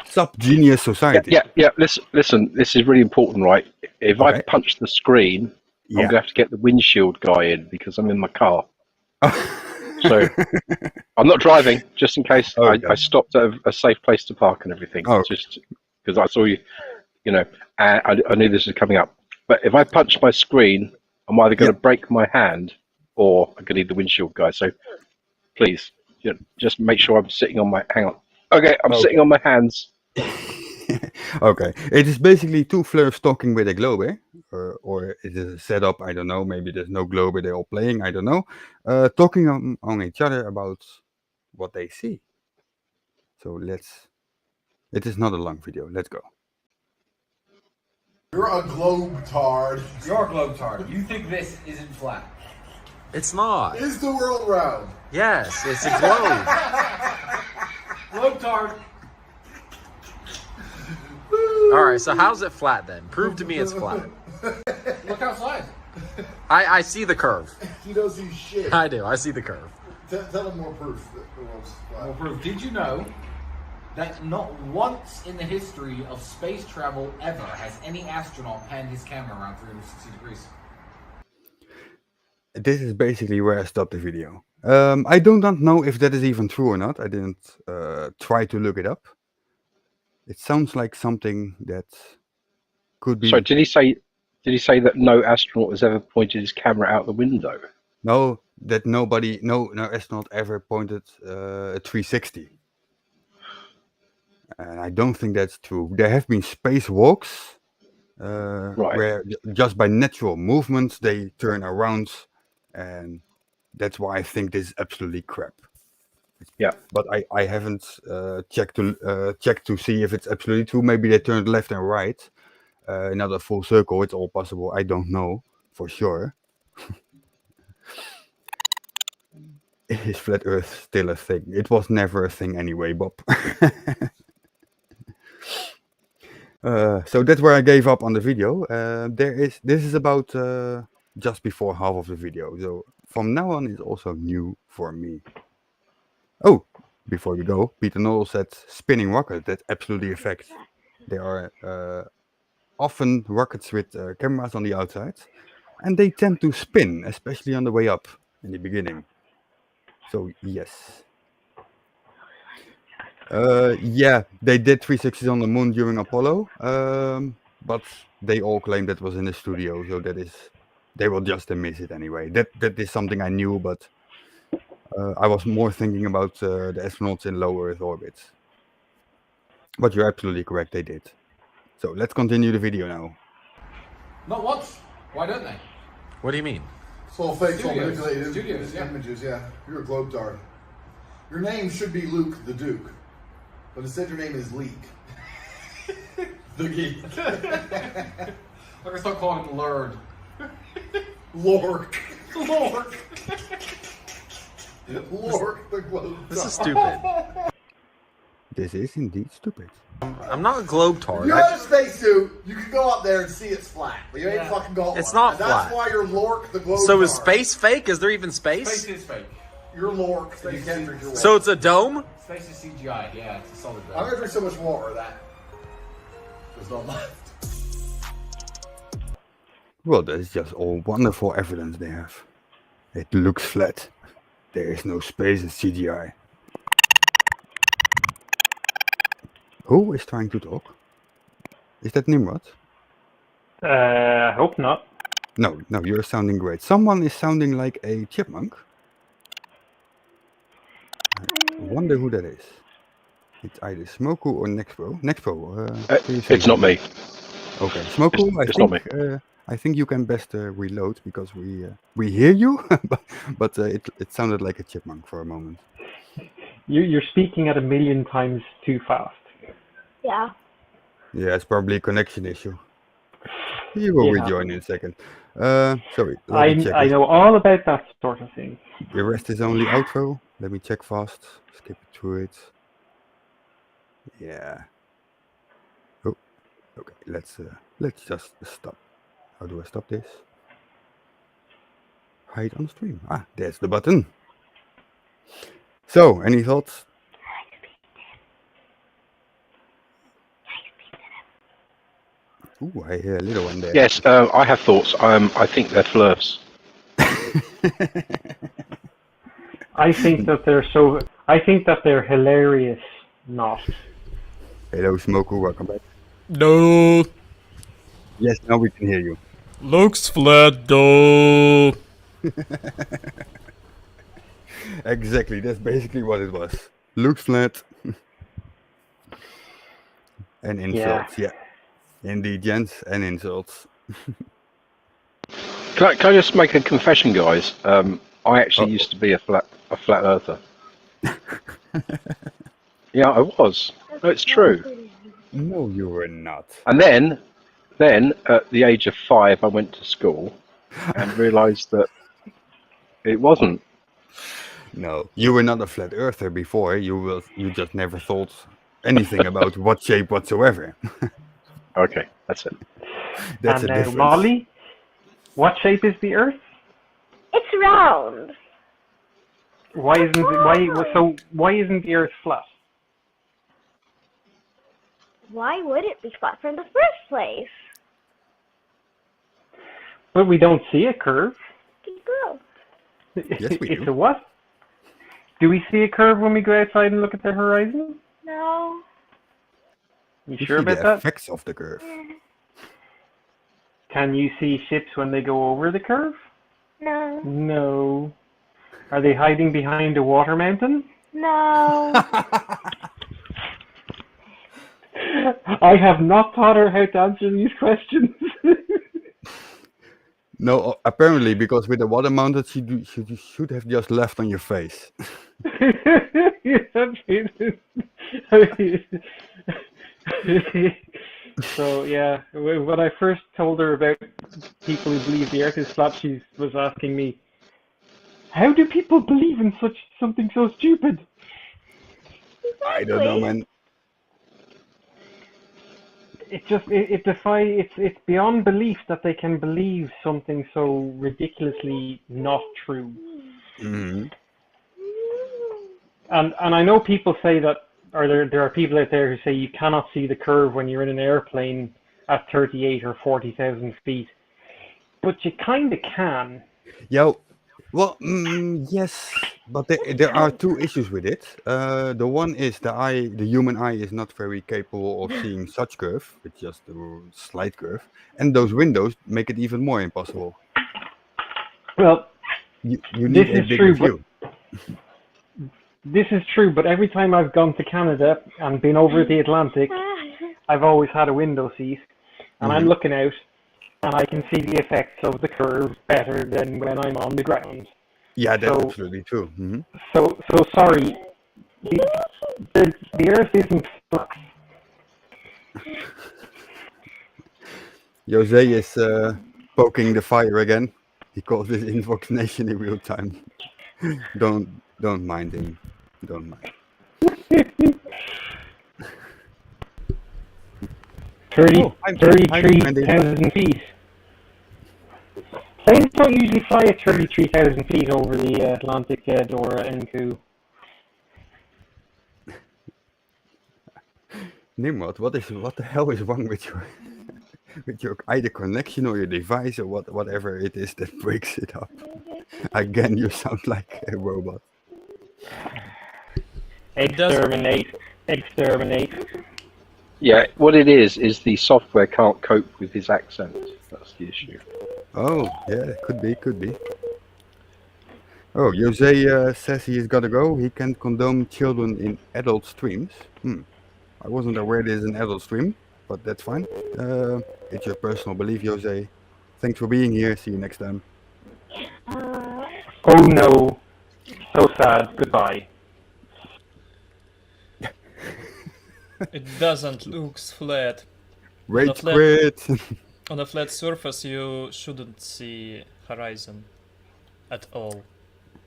Subgenius Society.
Yeah. Listen. This is really important, right? If I punch the screen, I'm going to have to get the windshield guy in because I'm in my car. So I'm not driving, just in case. Okay. I stopped at a safe place to park and everything. Just because I saw you, I knew this was coming up. But if I punch my screen, I'm either going to break my hand or I'm going to need the windshield guy. So please, just make sure I'm sitting on my. Hang on. Okay, I'm sitting on my hands.
Okay, it is basically two fleurs talking with a globe, or it is a setup. I don't know. Maybe there's no globe. They're all playing. I don't know. Talking on each other about what they see. So it is not a long video. Let's go.
You're a globe-tard.
You're a globe-tard. You think this isn't flat?
It's not.
Is the world round?
Yes, it's a globe.
Globe-tard.
All right, so how's it flat then? Prove to me it's flat.
Look outside.
I see the curve.
He don't see shit.
I do. I see the curve.
Tell him more proof that the world's flat.
More proof. Did you know that not once in the history of space travel ever has any astronaut panned his camera around 360 degrees?
This is basically where I stopped the video. I do not know if that is even true or not. I didn't try to look it up. It sounds like something that could be.
So did he say that no astronaut has ever pointed his camera out the window?
No, that no astronaut ever pointed a 360. And I don't think that's true. There have been spacewalks where just by natural movements they turn around, and that's why I think this is absolutely crap.
Yeah,
but I haven't checked to see if it's absolutely true. Maybe they turned left and right, another full circle. It's all possible. I don't know for sure. is flat Earth still a thing? It was never a thing anyway, Bob. So that's where I gave up on the video. This is about just before half of the video. So from now on, it's also new for me. Oh, before we go, Peter Noel said spinning rocket. That's absolutely a fact. There are often rockets with cameras on the outside, and they tend to spin, especially on the way up in the beginning. So yes. Yeah, they did 360s on the moon during Apollo, but they all claim that was in the studio, so they will just miss it anyway. That is something I knew, but I was more thinking about the astronauts in low Earth orbit. But you're absolutely correct, they did. So let's continue the video now.
Not once. Why don't they?
What do you mean?
It's all fake, it's all
Studios.
manipulated
Studios, yeah.
images, yeah. You're a globetard. Your name should be Luke the Duke, but instead your name is Leek.
The geek. I'm gonna start calling him Lord.
Lork.
Lord.
Lork the globetard.
This is stupid.
This is indeed stupid.
I'm not a globetrot.
You have a spacesuit, you can go up there and see it's flat, but you ain't fucking got
It's
one.
not
And that's
flat.
why you're Lork the globetard.
So is space fake? Is there even
Space
space?
is fake.
You're Lork.
Space
You can't
is-
drink your water.
So it's a dome?
Space is CGI. Yeah, it's a solid.
I'm gonna drink so much water that there's not left.
Well, that is just all wonderful evidence they have. It looks flat. There is no space in CGI. Who is trying to talk? Is that Nimrod?
I hope not.
No, you're sounding great. Someone is sounding like a chipmunk. I wonder who that is. It's either Smoku or Nexpo. Nexpo, can you say
It's not me.
Okay, Smoku,
It's not me.
I think you can best reload because we hear you, but it sounded like a chipmunk for a moment.
You're speaking at 1,000,000 times too fast.
Yeah.
Yeah, it's probably a connection issue. You will
Yeah.
rejoin in a second. Sorry, let me check.
I know all about that sort of thing.
The rest is only outro. Let me check fast. Skip through it. Yeah. Oh, okay. Let's just stop. How do I stop this? Hide on stream. Ah, there's the button. So, any thoughts? Ooh, I hear a little one there.
Yes, I have thoughts. I think they're flirts.
I think that they're hilarious. Not.
Hello, Smoku. Welcome back.
No,
Yes, now we can hear you.
looks flat though.
Exactly. That's basically what it was. Looks flat. And insults. Yeah. Indeed, gents, and insults.
Can I just make a confession, guys? I actually used to be a flat earther. Yeah, I was. No, it's true.
No, you were not.
And then at the age of 5, I went to school and realised that it wasn't.
No, you were not a flat earther before. You just never thought anything about what shape whatsoever.
Okay, that's it.
That's
And
a
now,
difference.
Molly, what shape is the Earth?
It's round.
Why isn't the Earth flat?
Why would it be flat from the first place?
But we don't see a curve.
Keep going.
Yes, we
It's
do.
a what? Do we see a curve when we go outside and look at the horizon?
No.
You
You
sure
see
about
the
that?
effects of the curve.
Can you see ships when they go over the curve?
No.
No. Are they hiding behind a water mountain?
No.
I have not taught her how to answer these questions.
No, apparently, because with the water mounted, she should have just left on your face.
So yeah, when I first told her about people who believe the Earth is flat, she was asking me, How do people believe in something so stupid?
I don't know, man.
It's beyond belief that they can believe something so ridiculously not true.
Hmm.
And I know people say that, or there are people out there who say you cannot see the curve when you're in an airplane at 38 or 40,000 feet, but you kind of can.
Yeah, well, yes, but there are two issues with it. The one is the human eye is not very capable of seeing such curve, with just a slight curve, and those windows make it even more impossible.
Well,
You
this
need a
is
bigger
true, but
view.
every time I've gone to Canada and been over the Atlantic, I've always had a window seat, and I'm
Hmm.
looking out, and I can see the effects of the curve better than when I'm on the ground.
Yeah, that's
So,
absolutely true. Hmm.
so sorry. The Earth isn't flat.
Jose is poking the fire again. He calls this indoctrination in real time. Don't mind him. Don't mind.
30,
Oh, I'm
33,000 feet. Planes don't usually fly at 33,000 feet over the Atlantic, Dora and Ku.
Nimrod, what the hell is wrong with your with your either connection or your device or whatever it is that breaks it up? Again, you sound like a robot.
Exterminate. Exterminate.
Yeah, what it is the software can't cope with his accent. That's the issue.
Oh, yeah, could be. Oh, Jose says he is gotta go. He can't condone children in adult streams. I wasn't aware this is an adult stream, but that's fine. It's your personal belief, Jose. Thanks for being here. See you next time.
Oh no. So sad. Goodbye.
It doesn't look flat.
Rage
flat-
quit.
On a flat surface, you shouldn't see horizon at all.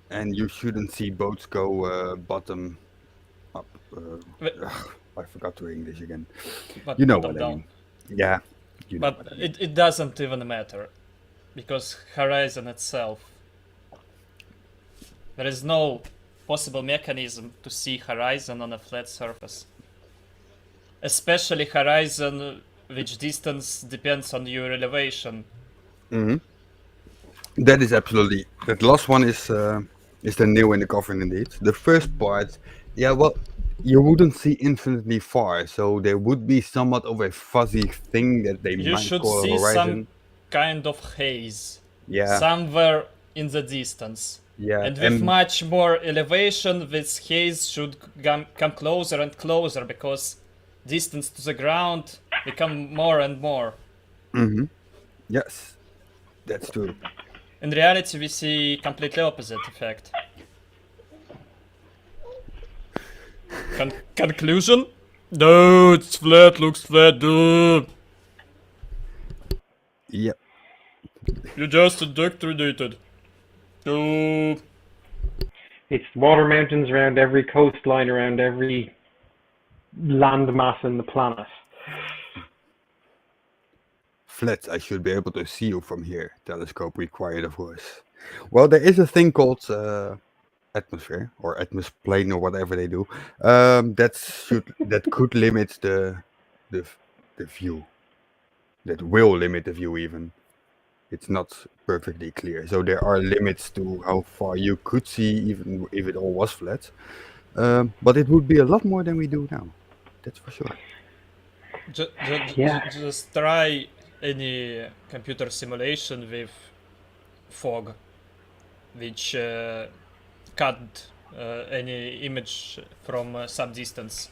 And you shouldn't see boats go bottom up. I forgot to English again.
But
You know
bottom
what I
down.
mean. Yeah. You know
But
what I mean.
it doesn't even matter, because horizon itself, there is no possible mechanism to see horizon on a flat surface. Especially horizon which distance depends on your elevation.
Hmm. That is absolutely. That last one is the nail in the coffin indeed. The first part, yeah, well, you wouldn't see infinitely far, so there would be somewhat of a fuzzy thing that they
You
might
should
call a
see
horizon.
some kind of haze
Yeah,
somewhere in the distance.
yeah,
And with much more elevation, this haze should come closer and closer, because distance to the ground become more and more.
yes, that's true.
In reality, we see completely opposite effect. Conclusion? No, it's flat, looks flat, dude.
Yep.
You just indoctrinated. No.
It's water mountains around every coastline, around every landmass in the planet.
Flat, I should be able to see you from here. Telescope required, of course. Well, there is a thing called atmosphere or atmosplane or whatever they do. That could limit the view. That will limit the view even. It's not perfectly clear. So there are limits to how far you could see, even if it all was flat. But it would be a lot more than we do now. That's for sure.
Yeah.
Just try any computer simulation with fog, which cut any image from some distance,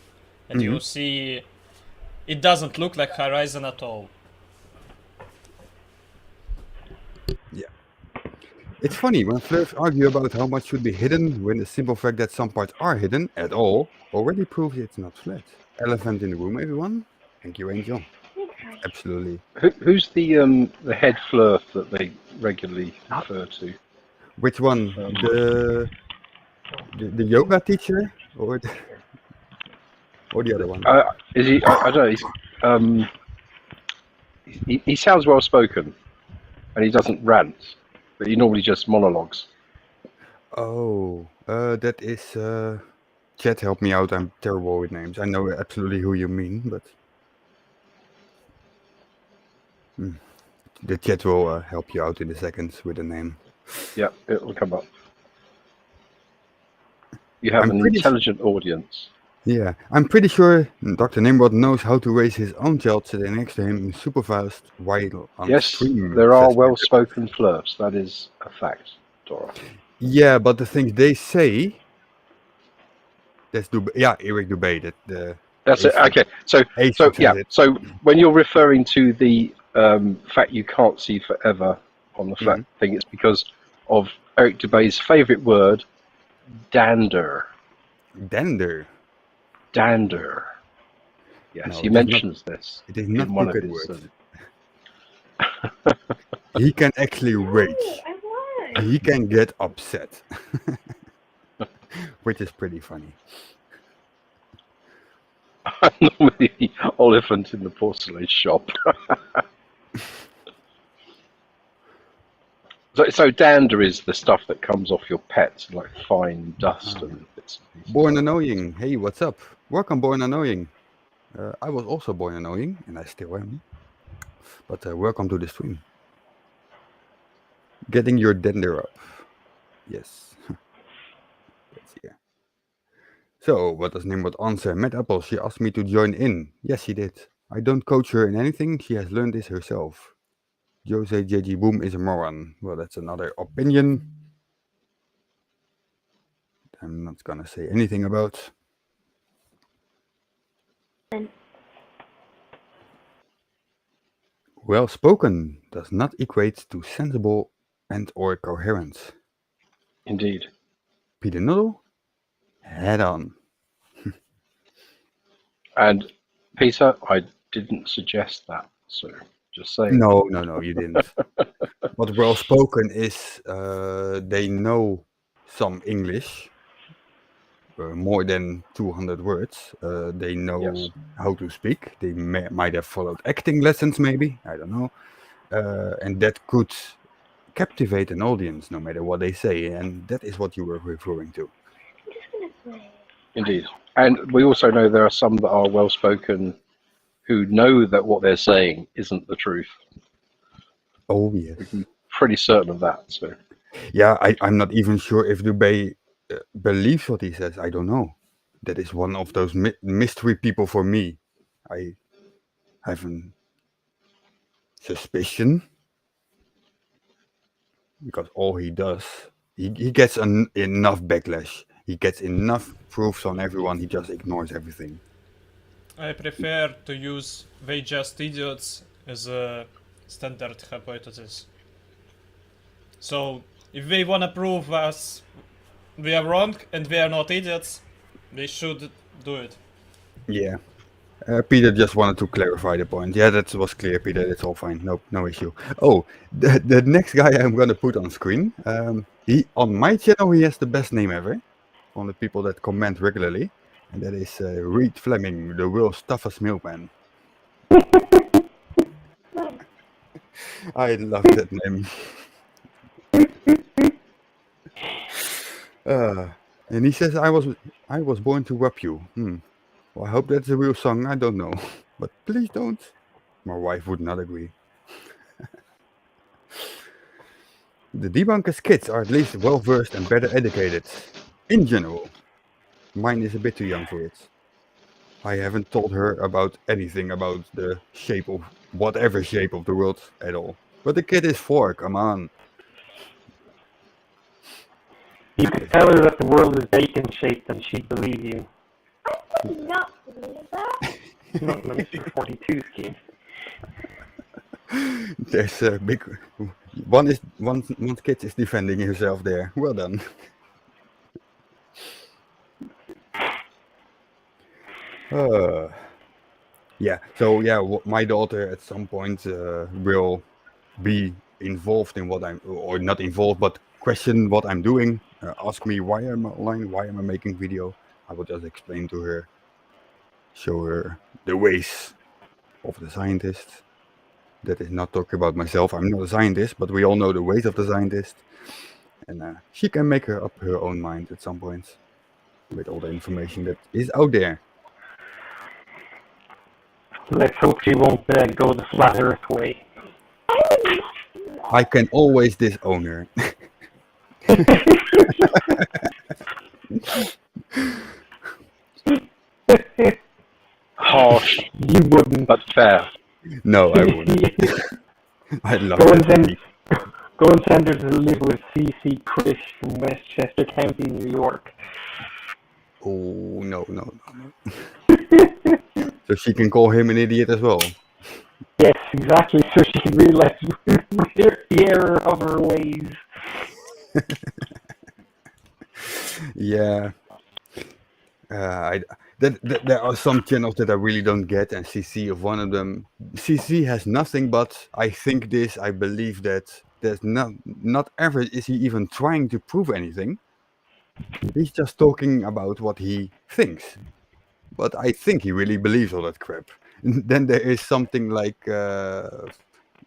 and you see it doesn't look like horizon at all.
Yeah. It's funny when flirts argue about how much should be hidden, when the simple fact that some parts are hidden at all already proves it's not flat. Elephant in the room, everyone. Thank you, Angel. Absolutely.
Who's the head flirt that they regularly refer to?
Which one? The yoga teacher or the other one?
Is he? I don't know. He sounds well spoken, and he doesn't rant, but he normally just monologues.
Oh, that is. Chat, help me out. I'm terrible with names. I know absolutely who you mean, but the chat will help you out in a second with the name.
Yeah, it'll come up. You have an intelligent audience.
Yeah, I'm pretty sure Dr. Nimrod knows how to raise his own child sitting next to him super fast while on
Yes,
stream.
there are
says-
well-spoken flirts. That is a fact, Dora.
Yeah, but the things they say. That's Eric Dubé.
That's it. Okay, so when you're referring to the fact you can't see forever on the flat thing, it's because of Eric Dubé's favourite word, dander.
Dander.
Dander. Yes,
No,
he mentions this.
It is not
in one of
crooked
his.
words. He can actually rage. He can get upset, which is pretty funny.
Normally the elephant in the porcelain shop. So dander is the stuff that comes off your pets, like fine dust and bits and pieces.
Born Annoying. Hey, what's up? Welcome, Born Annoying. I was also born annoying, and I still am. But welcome to the stream. Getting your dander up. Yes. Let's see. So, what does Nimrod answer? Matt Apple, she asked me to join in. Yes, she did. I don't coach her in anything. She has learned this herself. Jose JG Boom is a moron. Well, that's another opinion I'm not gonna say anything about. Well spoken does not equate to sensible and or coherent.
Indeed.
Peter Nuddle, head on.
And Peter, I didn't suggest that, so just saying.
No, you didn't. What well spoken is they know some English, more than 200 words. They know how to speak. They might have followed acting lessons, maybe. I don't know. And that could captivate an audience, no matter what they say. And that is what you were referring to.
Indeed. And we also know there are some that are well spoken who know that what they're saying isn't the truth.
Oh, yes.
I'm pretty certain of that. So.
Yeah, I'm not even sure if Dubé believes what he says. I don't know. That is one of those mystery people for me. I have a suspicion. Because all he does, he gets enough backlash. He gets enough proofs on everyone. He just ignores everything.
I prefer to use "they just idiots" as a standard hypothesis. So, if they wanna prove us we are wrong and we are not idiots, they should do it.
Yeah. Peter just wanted to clarify the point. Yeah, that was clear, Peter. It's all fine. No issue. Oh, the next guy I'm gonna put on screen. He on my channel he has the best name ever. On the people that comment regularly, and that is Reed Fleming, the world's toughest milkman. I love that name. And he says, I was born to whop you. Well, I hope that's a real song. I don't know, but please don't. My wife would not agree. The debunkers' kids are at least well versed and better educated, in general. Mine is a bit too young for it. I haven't told her about anything about the shape of whatever shape of the world at all. But the kid is 4. Come on.
You could tell her that the world is bacon shaped and she'd believe you.
I would not believe that.
Not in the Mr. 42 scheme.
There's a big one kid is defending himself there. Well done. Yeah. So yeah, my daughter at some point will be involved in what I'm, or not involved, but question what I'm doing, ask me why I'm online, why am I making video, I will just explain to her, show her the ways of the scientist. That is not talking about myself. I'm not a scientist, but we all know the ways of the scientist. And she can make up her own mind at some point with all the information that is out there.
Let's hope she won't go the flat Earth way.
I can always disown her.
Harsh,
You wouldn't.
but fair.
No, I wouldn't. I love
Go and
that.
send her to live with C.C. Krish from Westchester County, New York.
Oh, no. So she can call him an idiot as well.
Yes, exactly. So she can realize the error of her ways.
Yeah. There are some channels that I really don't get, and CC of one of them. CC has nothing but I think this, I believe that. There's not ever is he even trying to prove anything. He's just talking about what he thinks. But I think he really believes all that crap. And then there is something like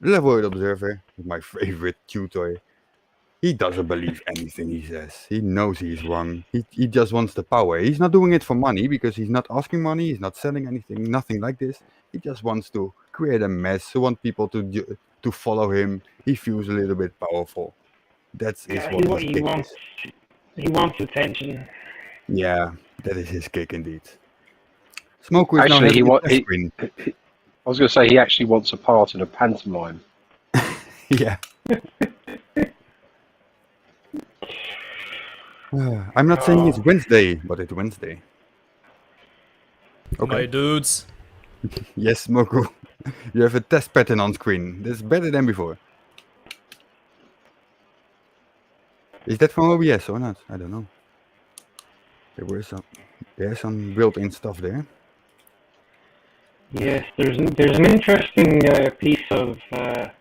Level Observer, my favorite tutor. He doesn't believe anything he says. He knows he's wrong. He just wants the power. He's not doing it for money because he's not asking money. He's not selling anything. Nothing like this. He just wants to create a mess. He wants people to follow him. He feels a little bit powerful. That's what his kick is.
He wants attention.
Yeah, that is his kick indeed. Smoker is
Actually,
now
I was going to say he actually wants a part in a pantomime.
Yeah. I'm not saying it's Wednesday, but it's Wednesday. Okay.
My dudes.
Yes, Moku. You have a test pattern on screen. That's better than before. Is that from OBS or not? I don't know. There's some built-in stuff there.
Yes, there's an interesting piece of I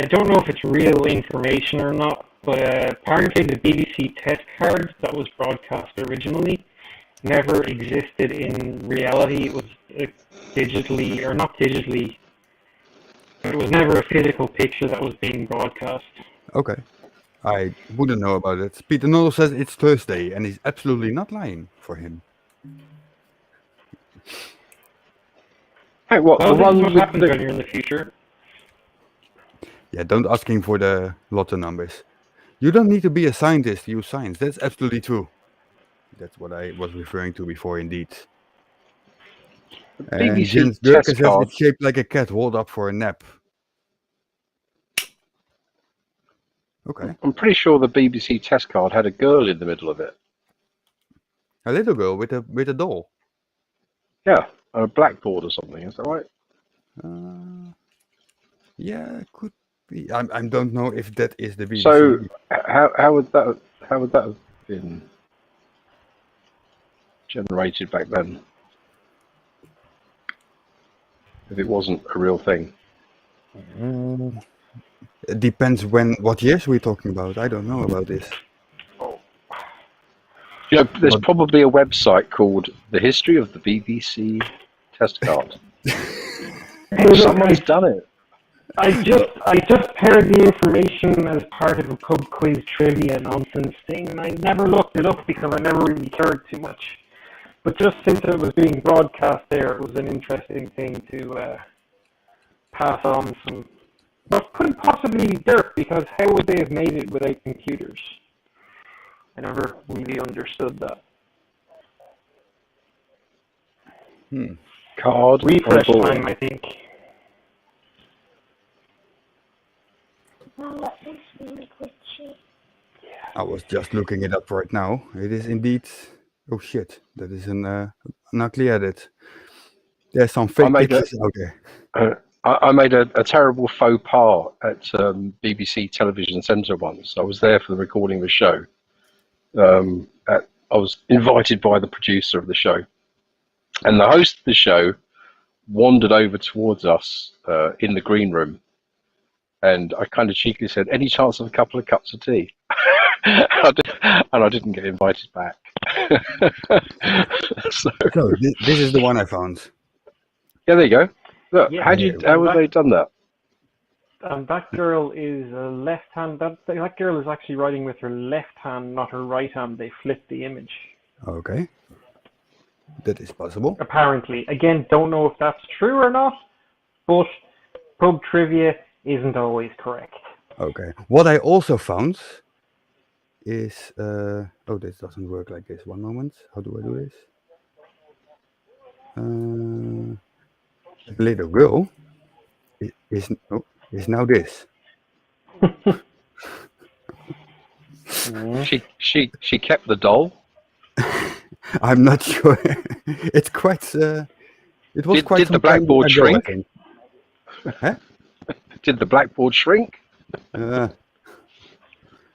don't know if it's real information or not, but apparently the BBC test card that was broadcast originally never existed in reality. It was digitally, or not digitally, it was never a physical picture that was being broadcast.
Okay. I wouldn't know about it. Peter Noddle says it's Thursday, and he's absolutely not lying for him.
Hey, what?
Well,
The
this is
one
what
with
happens when you're in the future.
Yeah, don't ask him for the lotto numbers. You don't need to be a scientist to use science. That's absolutely true. That's what I was referring to before, indeed. And
BBC
Jens Durker
test
says
card.
it's shaped like a cat walled up for a nap. Okay.
I'm pretty sure the BBC test card had a girl in the middle of it.
A little girl with a doll.
Yeah, on a blackboard or something. Is that right?
Yeah, could be. I don't know if that is the BBC.
So how would that have been generated back then? If it wasn't a real thing.
It depends what years we're talking about. I don't know about this.
You know, there's probably a website called The History of the BBC Test Card. Someone's done it.
I just heard the information as part of a pub quiz trivia nonsense thing, and I never looked it up because I never really cared too much. But just since it was being broadcast there, it was an interesting thing to pass on some. But couldn't possibly be dirt, because how would they have made it without computers? I never really understood that.
Card
Refresh
on board.
time, I think.
I was just looking it up right now. It is indeed. Oh shit! That is an ugly edit. There's some fake pictures out there.
I made a terrible faux pas at BBC Television Centre once. I was there for the recording of a show. I was invited by the producer of the show, and the host of the show wandered over towards us in the green room And I kind of cheekily said, "Any chance of a couple of cups of tea?" And I didn't get invited back. So
this is the one I found.
yeah, there you go. Look,
Yeah,
how have they done that?
And that girl is a left hand. That girl is actually writing with her left hand, not her right hand. They flipped the image.
Okay. That is possible.
Apparently, again, don't know if that's true or not, but pub trivia isn't always correct.
Okay. What I also found is oh, this doesn't work like this. One moment. How do I do this? Little girl is now this.
She kept the doll.
I'm not sure. It's quite. It was quite
Did
some
the blackboard
time ago, I
shrink?
think. Huh?
Did the blackboard shrink?
It's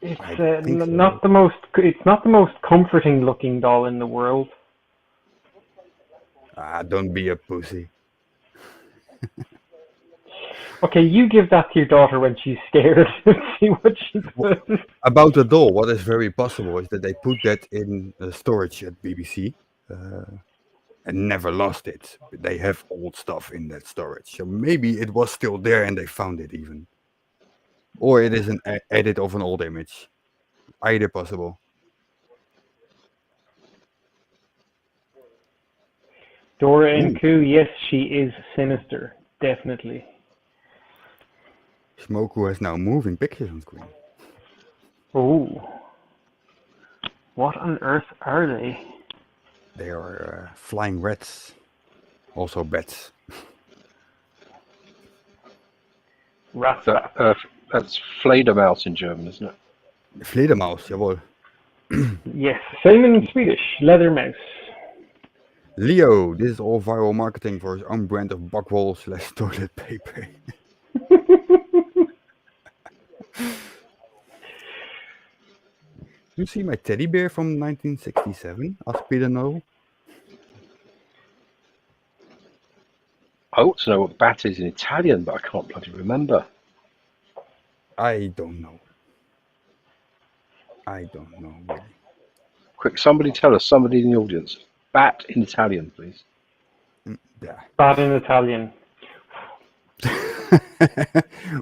think so.
not the most. It's not the most comforting looking doll in the world.
Don't be a pussy.
Okay, you give that to your daughter when she's scared and see what she does.
About the doll, what is very possible is that they put that in storage at BBC and never lost it. They have old stuff in that storage, so maybe it was still there and they found it even, or it is an edit of an old image. Either possible.
Dora Nku, yes, she is sinister, definitely.
Smoku has now moving pictures on screen.
Oh, what on earth are they?
They are flying rats, also bats.
Rat.
That's Fledermaus in German, isn't it?
Fledermaus, jawohl.
Yes, same in Swedish, leather mouse.
Leo, this is all viral marketing for his own brand of backwall/toilet paper. You see my teddy bear from 1967? Asked Peter Noel.
I ought to know what bat is in Italian, but I can't bloody remember.
I don't know. Really.
Quick, somebody tell us, somebody in the audience. Bat in Italian, please.
Yeah.
Bad in Italian.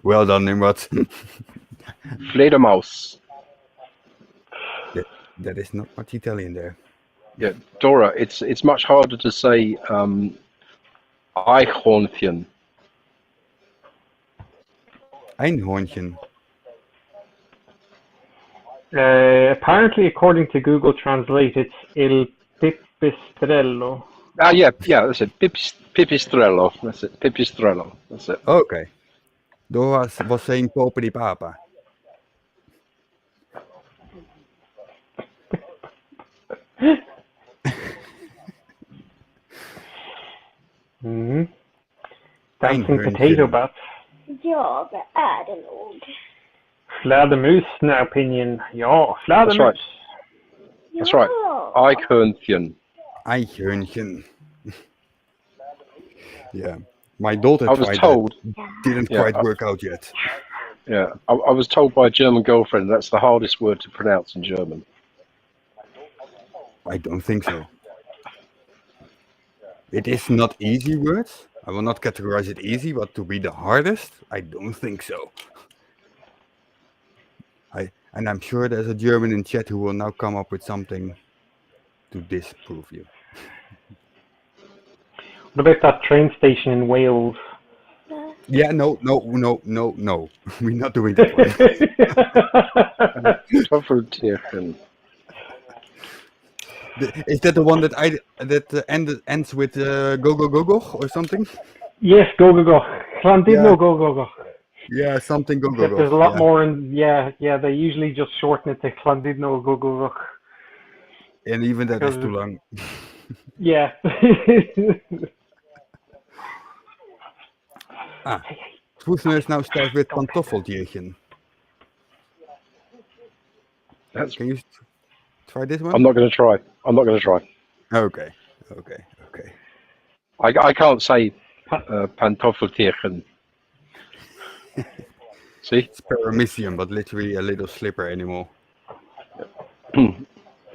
Well done, Nimrod.
Fledermaus.
That is not much Italian there.
Yeah, Dora, it's much harder to say Eichhornchen.
Einhornchen.
Apparently, according to Google Translate, it's il pipistrello.
Yeah, that's it. Pipistrello. That's it. Pipistrello. That's it.
Okay. Dora was saying popedi papa.
Mm-hmm. Dancing potato bats.
Ja, det är det nog.
Fladdermus, now opinion. Ja, fladdermus.
That's right. Eichhörnchen.
Eichhörnchen. Yeah. My daughter
I was
tried
told.
that. Didn't quite work out yet.
Yeah, I was told by a German girlfriend that's the hardest word to pronounce in German.
I don't think so. It is not easy words. I will not categorize it easy, but to be the hardest, I don't think so. And I'm sure there's a German in chat who will now come up with something to disprove you.
What about that train station in Wales?
Yeah, no. We're not doing that one. Is that the one that ends with go go go go or something?
Yes, go go go. Llandudno go go go.
Yeah, something go go go.
There's a lot more, and they usually just shorten it to Llandudno go go go.
And even that is too long.
Yeah.
Voetneus now starts with pantoffeltierchen. Can you try this one?
I'm not going to try.
Okay.
I can't say pantoffeltierchen. See?
It's paramecium, but literally a little slipper animal.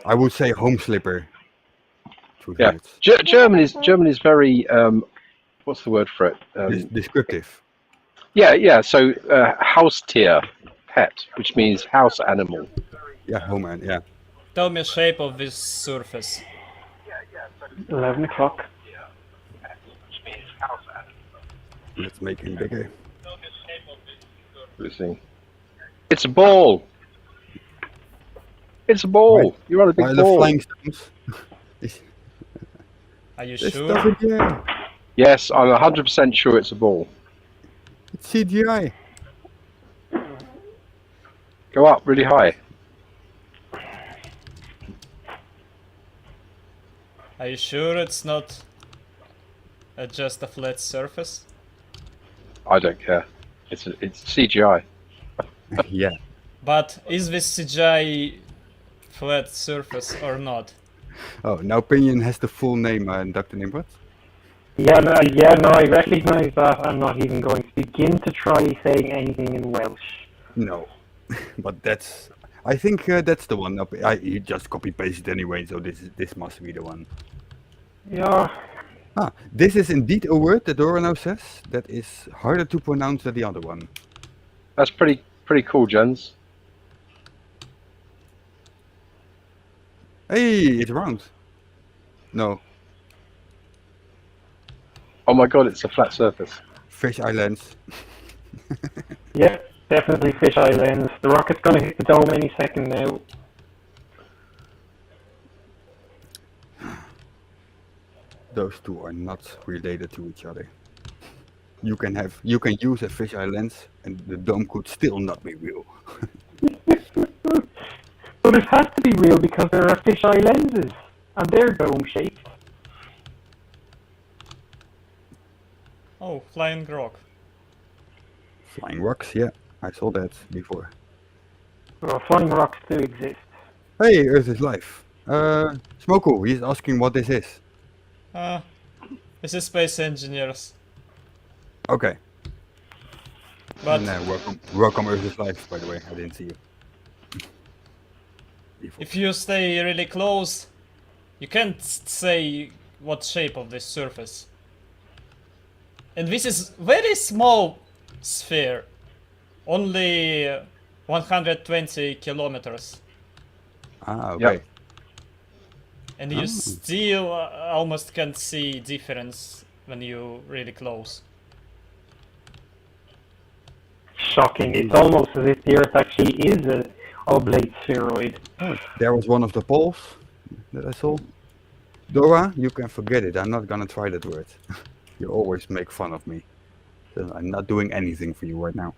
I would say home slipper.
Yeah. Germany's very what's the word for it?
Descriptive.
Yeah. So Haustier, pet, which means house animal.
Yeah, home and yeah.
Tell me shape of this surface.
11 o'clock.
Let's make him bigger.
Let's see. It's a ball. It's a ball.
Right.
You're on a big
I love
ball.
flying stones.
Are you
There's
sure?
stuff in here.
Yes, I'm 100% sure it's a ball.
It's CGI.
Go up really high.
Are you sure it's not just a flat surface?
I don't care. It's CGI.
Yeah.
But is this CGI flat surface or not?
Oh, now Pinion has the full name, Dr. Nimrod.
Yeah, no, I recognise that. I'm not even going to begin to try saying anything in Welsh.
No, but that's. I think that's the one. He just copy pasted anyway, so this must be the one.
Yeah.
Ah, this is indeed a word that Dora now says that is harder to pronounce than the other one.
That's pretty cool, Jens.
Hey, it's round. No,
Oh my god, it's a flat surface.
Fish Islands.
Yeah, definitely Fish Islands. The rocket's going to hit the dome any second now.
Those two are not related to each other. You can use a Fish Islands, and the dome could still not be real.
But it has to be real because there are Fish Eye lenses, and they're dome-shaped.
Oh, flying rock.
Flying rocks, yeah, I saw that before.
Well, flying rocks do exist.
Hey, Earth is life. Smoko, he's asking what this is.
This is space engineers.
Okay.
But
And, welcome Earth is life, by the way. I didn't see you. Before.
if you stay really close, you can't say what shape of this surface. And this is very small sphere, only 120 kilometers,
Ah, okay.
Yep.
and you still almost can't see difference when you really close.
Shocking. It's almost as if the Earth actually is an oblate spheroid.
Oh, there was one of the poles that I saw. Dora, you can forget it. I'm not gonna try that word. You always make fun of me. So I'm not doing anything for you right now.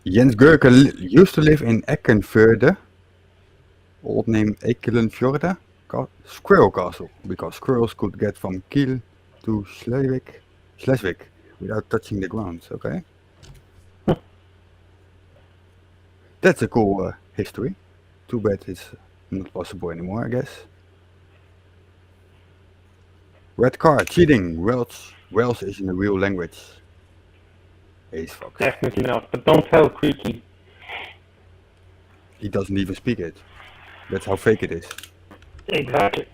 Jens Gerke used to live in Eckenfjorde, old name Ekelenfjorde, Squirrel Castle, because squirrels could get from Kiel to Schleswig without touching the ground. Okay. That's a cool history. Too bad it's not possible anymore, I guess. Red card, cheating. Welsh isn't a real language. Ace Fox.
Definitely not. But don't tell Creaky.
He doesn't even speak it. That's how fake it is.
Exactly.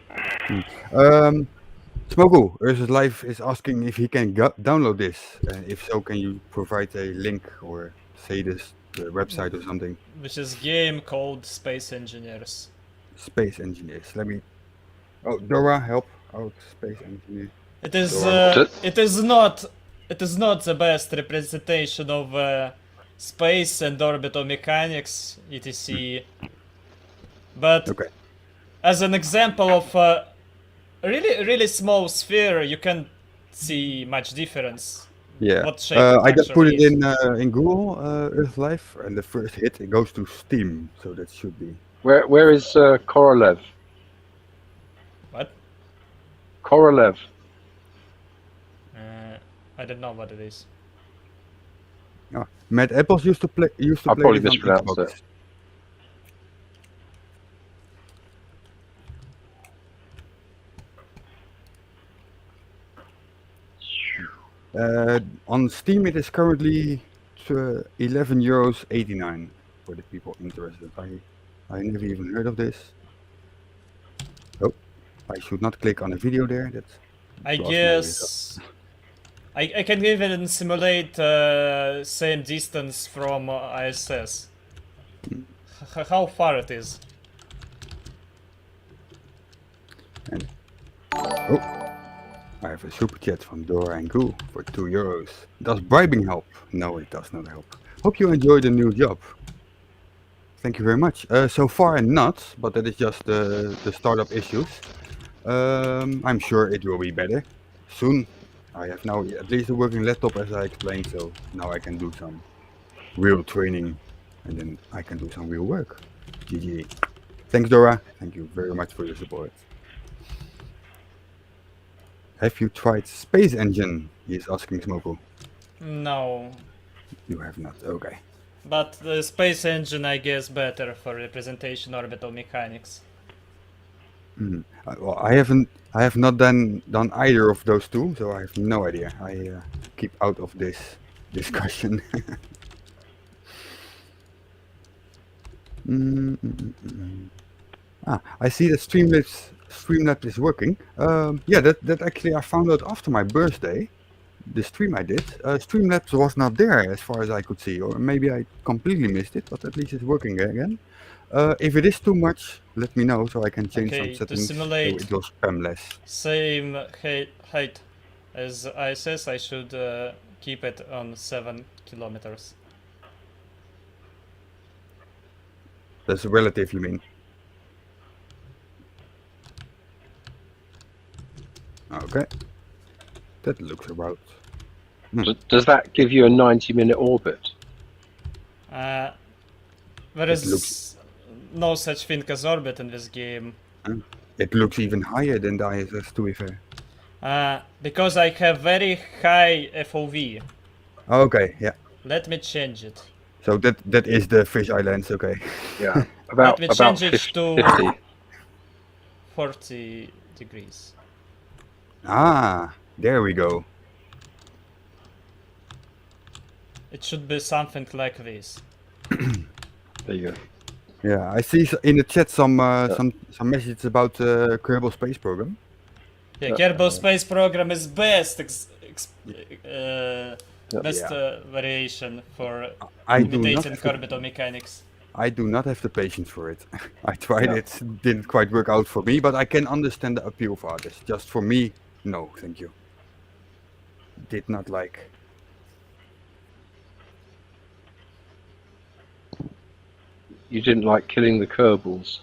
Smoku, Ursus Life is asking if he can download this. If so, can you provide a link or say this the website or something?
Which is game called Space Engineers.
Space Engineers. Let me. Oh, Dora, help out, Space Engineer.
It is.
Dora.
It is not. It is not the best representation of space and orbital mechanics, etc. But
Okay.
as an example of a really small sphere, you can't see much difference.
Yeah.
What shape it
I just put it
actually
in Google Earth Life, and the first hit it goes to Steam, so that should be.
Where is Korolev?
What?
Korolev.
I don't know what it is.
Oh, Matt Apples used to play.
I probably
this on
mispronounced
Xbox.
it.
On Steam, it is currently €11.89 for the people interested. I never even heard of this. Oh, I should not click on a video there. That's
I
lost my
guess I can even simulate same distance from ISS. How far it is?
And oh, I have a super chat from Dora and Goo for €2. Does bribing help? No, it does not help. Hope you enjoy the new job. Thank you very much. So far not, but that is just the startup issues. I'm sure it will be better soon. I have now at least a working laptop as I explained, so now I can do some real training and then I can do some real work. GG. Thanks Dora. Thank you very much for your support. Have you tried Space Engine? He is asking Smoko.
No.
You have not. Okay.
But the space engine, I guess, better for representation orbital mechanics.
Well, I have not done either of those two, so I have no idea. I keep out of this discussion. I see that Streamlabs is working. Yeah, that actually I found out after my birthday. The stream I did, Streamlabs was not there as far as I could see, or maybe I completely missed it, but at least it's working again. If it is too much, let me know so I can change some
Okay, to
settings
simulate
so it will spam less.
same height as ISS, I should keep it on 7 kilometers.
That's relative, you mean? Okay. That looks about...
Does that give you a 90-minute orbit?
There is no such thing as orbit in this game.
It looks even higher than the ISS, to be fair.
Because I have very high FOV.
Okay, yeah.
Let me change it.
So that is the fisheye lens, okay.
Yeah, about
Let me change it
50.
to 40 degrees.
Ah, there we go.
It should be something like this.
There you go.
Yeah, I see in the chat some messages about Kerbal Space Program.
Yeah, Kerbal Space Program is best variation for imitating orbital mechanics.
I do not have the patience for it. I tried it, didn't quite work out for me, but I can understand the appeal for others. Just for me, no, thank you. Did not like.
You didn't like killing the Kerbals.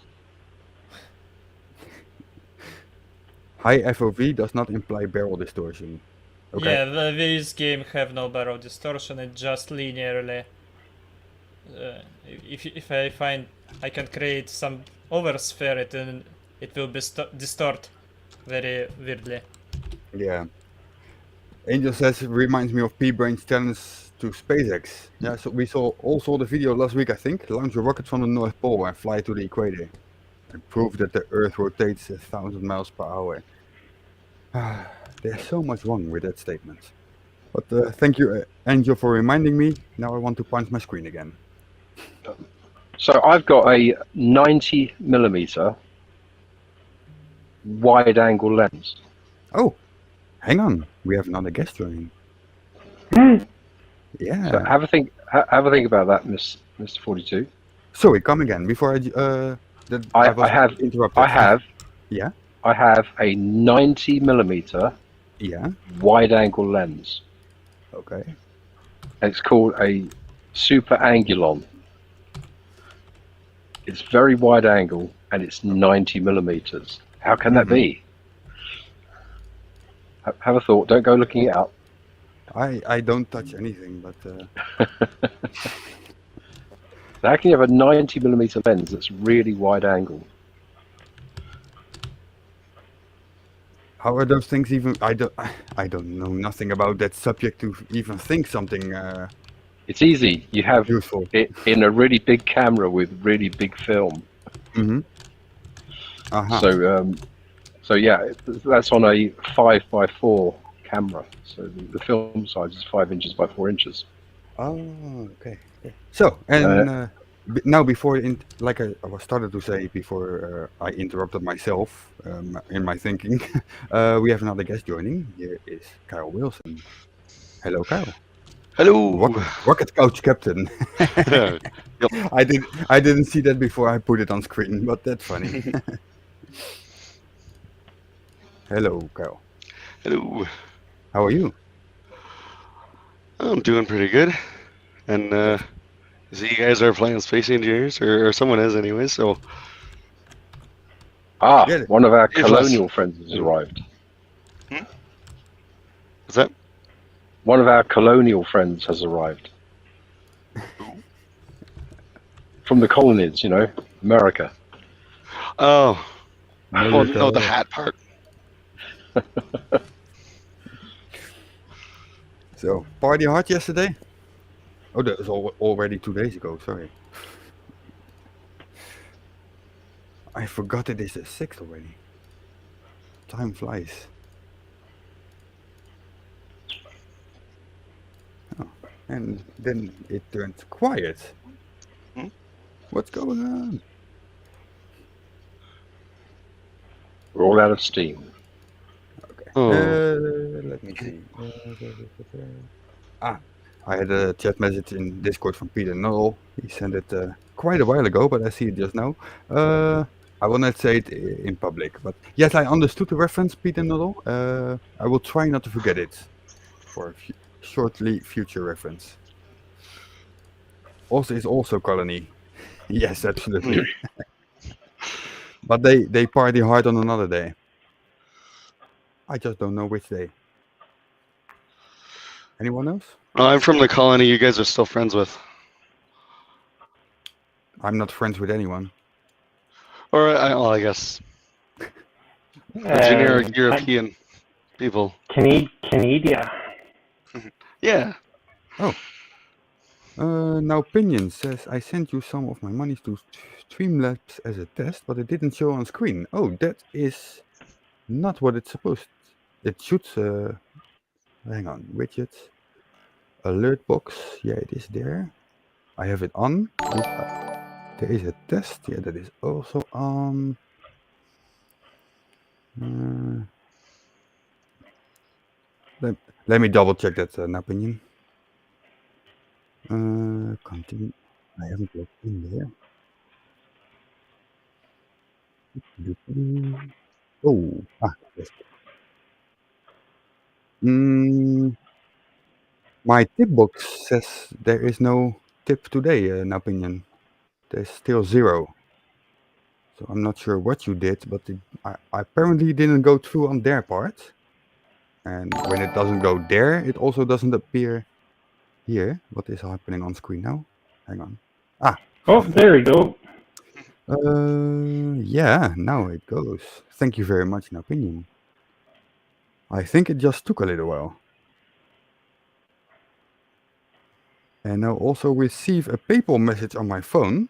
High FOV does not imply barrel distortion. Okay.
Yeah, this game have no barrel distortion, it's just linearly. If I find I can create some oversphere, then it will be distort very weirdly.
Yeah. Angel says it reminds me of P-Brain's challenge to SpaceX. Yeah, so we all saw the video last week, I think. Launch a rocket from the North Pole and fly to the equator. And prove that the Earth rotates 1,000 miles per hour. There's so much wrong with that statement. But thank you, Angel, for reminding me. Now I want to punch my screen again.
So I've got a 90mm wide-angle lens.
Oh, hang on. We have another guest joining. Yeah.
So have a think about that, Mr. 42.
Sorry, come again. Before I was interrupted. Yeah.
I have a 90mm wide-angle lens.
Okay.
And it's called a super angulon. It's very wide angle and it's 90mm. How can that be? Have a thought. Don't go looking it up.
I don't touch anything, but.
How can you have a 90mm lens that's really wide angle?
How are those things even? I don't know nothing about that subject to even think something.
It's easy. You have
useful
it in a really big camera with really big film.
Mm-hmm.
So yeah, that's on a 5x4 camera. So the film size is 5 inches by 4 inches.
Oh, okay. So, and now before, like I was started to say before I interrupted myself in my thinking, we have another guest joining. Here is Kyle Wilson. Hello, Kyle.
Hello.
Rocket Couch Captain.
Yep.
I didn't see that before I put it on screen, but that's funny. Hello, Kyle.
Hello.
How are you?
I'm doing pretty good. And so you guys are playing Space Engineers, or someone is anyway, so
Yeah.
One of our
A plus.
colonial friends has arrived.
what's that?
One of our colonial friends has arrived. From the colonies, you know, America.
Oh, well,
America.
no, the hat part.
So, party hard yesterday? Oh, that was already 2 days ago, sorry. I forgot it is the 6th already. Time flies. Oh, and then it turned quiet.
Hmm?
What's going on?
We're all out of steam.
Okay.
Oh.
Let me see. I had a chat message in Discord from Peter Null. He sent it quite a while ago, but I see it just now. I will not say it in public, but yes, I understood the reference, Peter Null. I will try not to forget it for a shortly future reference. Also, is also colony. Yes, absolutely. But they party hard on another day. I just don't know which day. Anyone else?
I'm from the colony you guys are still friends with.
I'm not friends with anyone.
Or, I guess, generic European people.
Canada.
Yeah.
Now Pinion says, I sent you some of my money to Streamlabs as a test, but it didn't show on screen. Oh, that is not what it's supposed. It should, hang on, widgets, alert box, yeah, it is there. I have it on. There is a test, yeah, that is also on. Let me double check that, now Pinion. Continue. I haven't logged in there. Oh, yes. My tip box says there is no tip today, in opinion. There's still 0. So I'm not sure what you did, but I apparently didn't go through on their part. And when it doesn't go there, it also doesn't appear here. What is happening on screen now? Hang on.
Oh, there we go.
Yeah, now it goes. Thank you very much, in opinion. I think it just took a little while. And now also receive a PayPal message on my phone.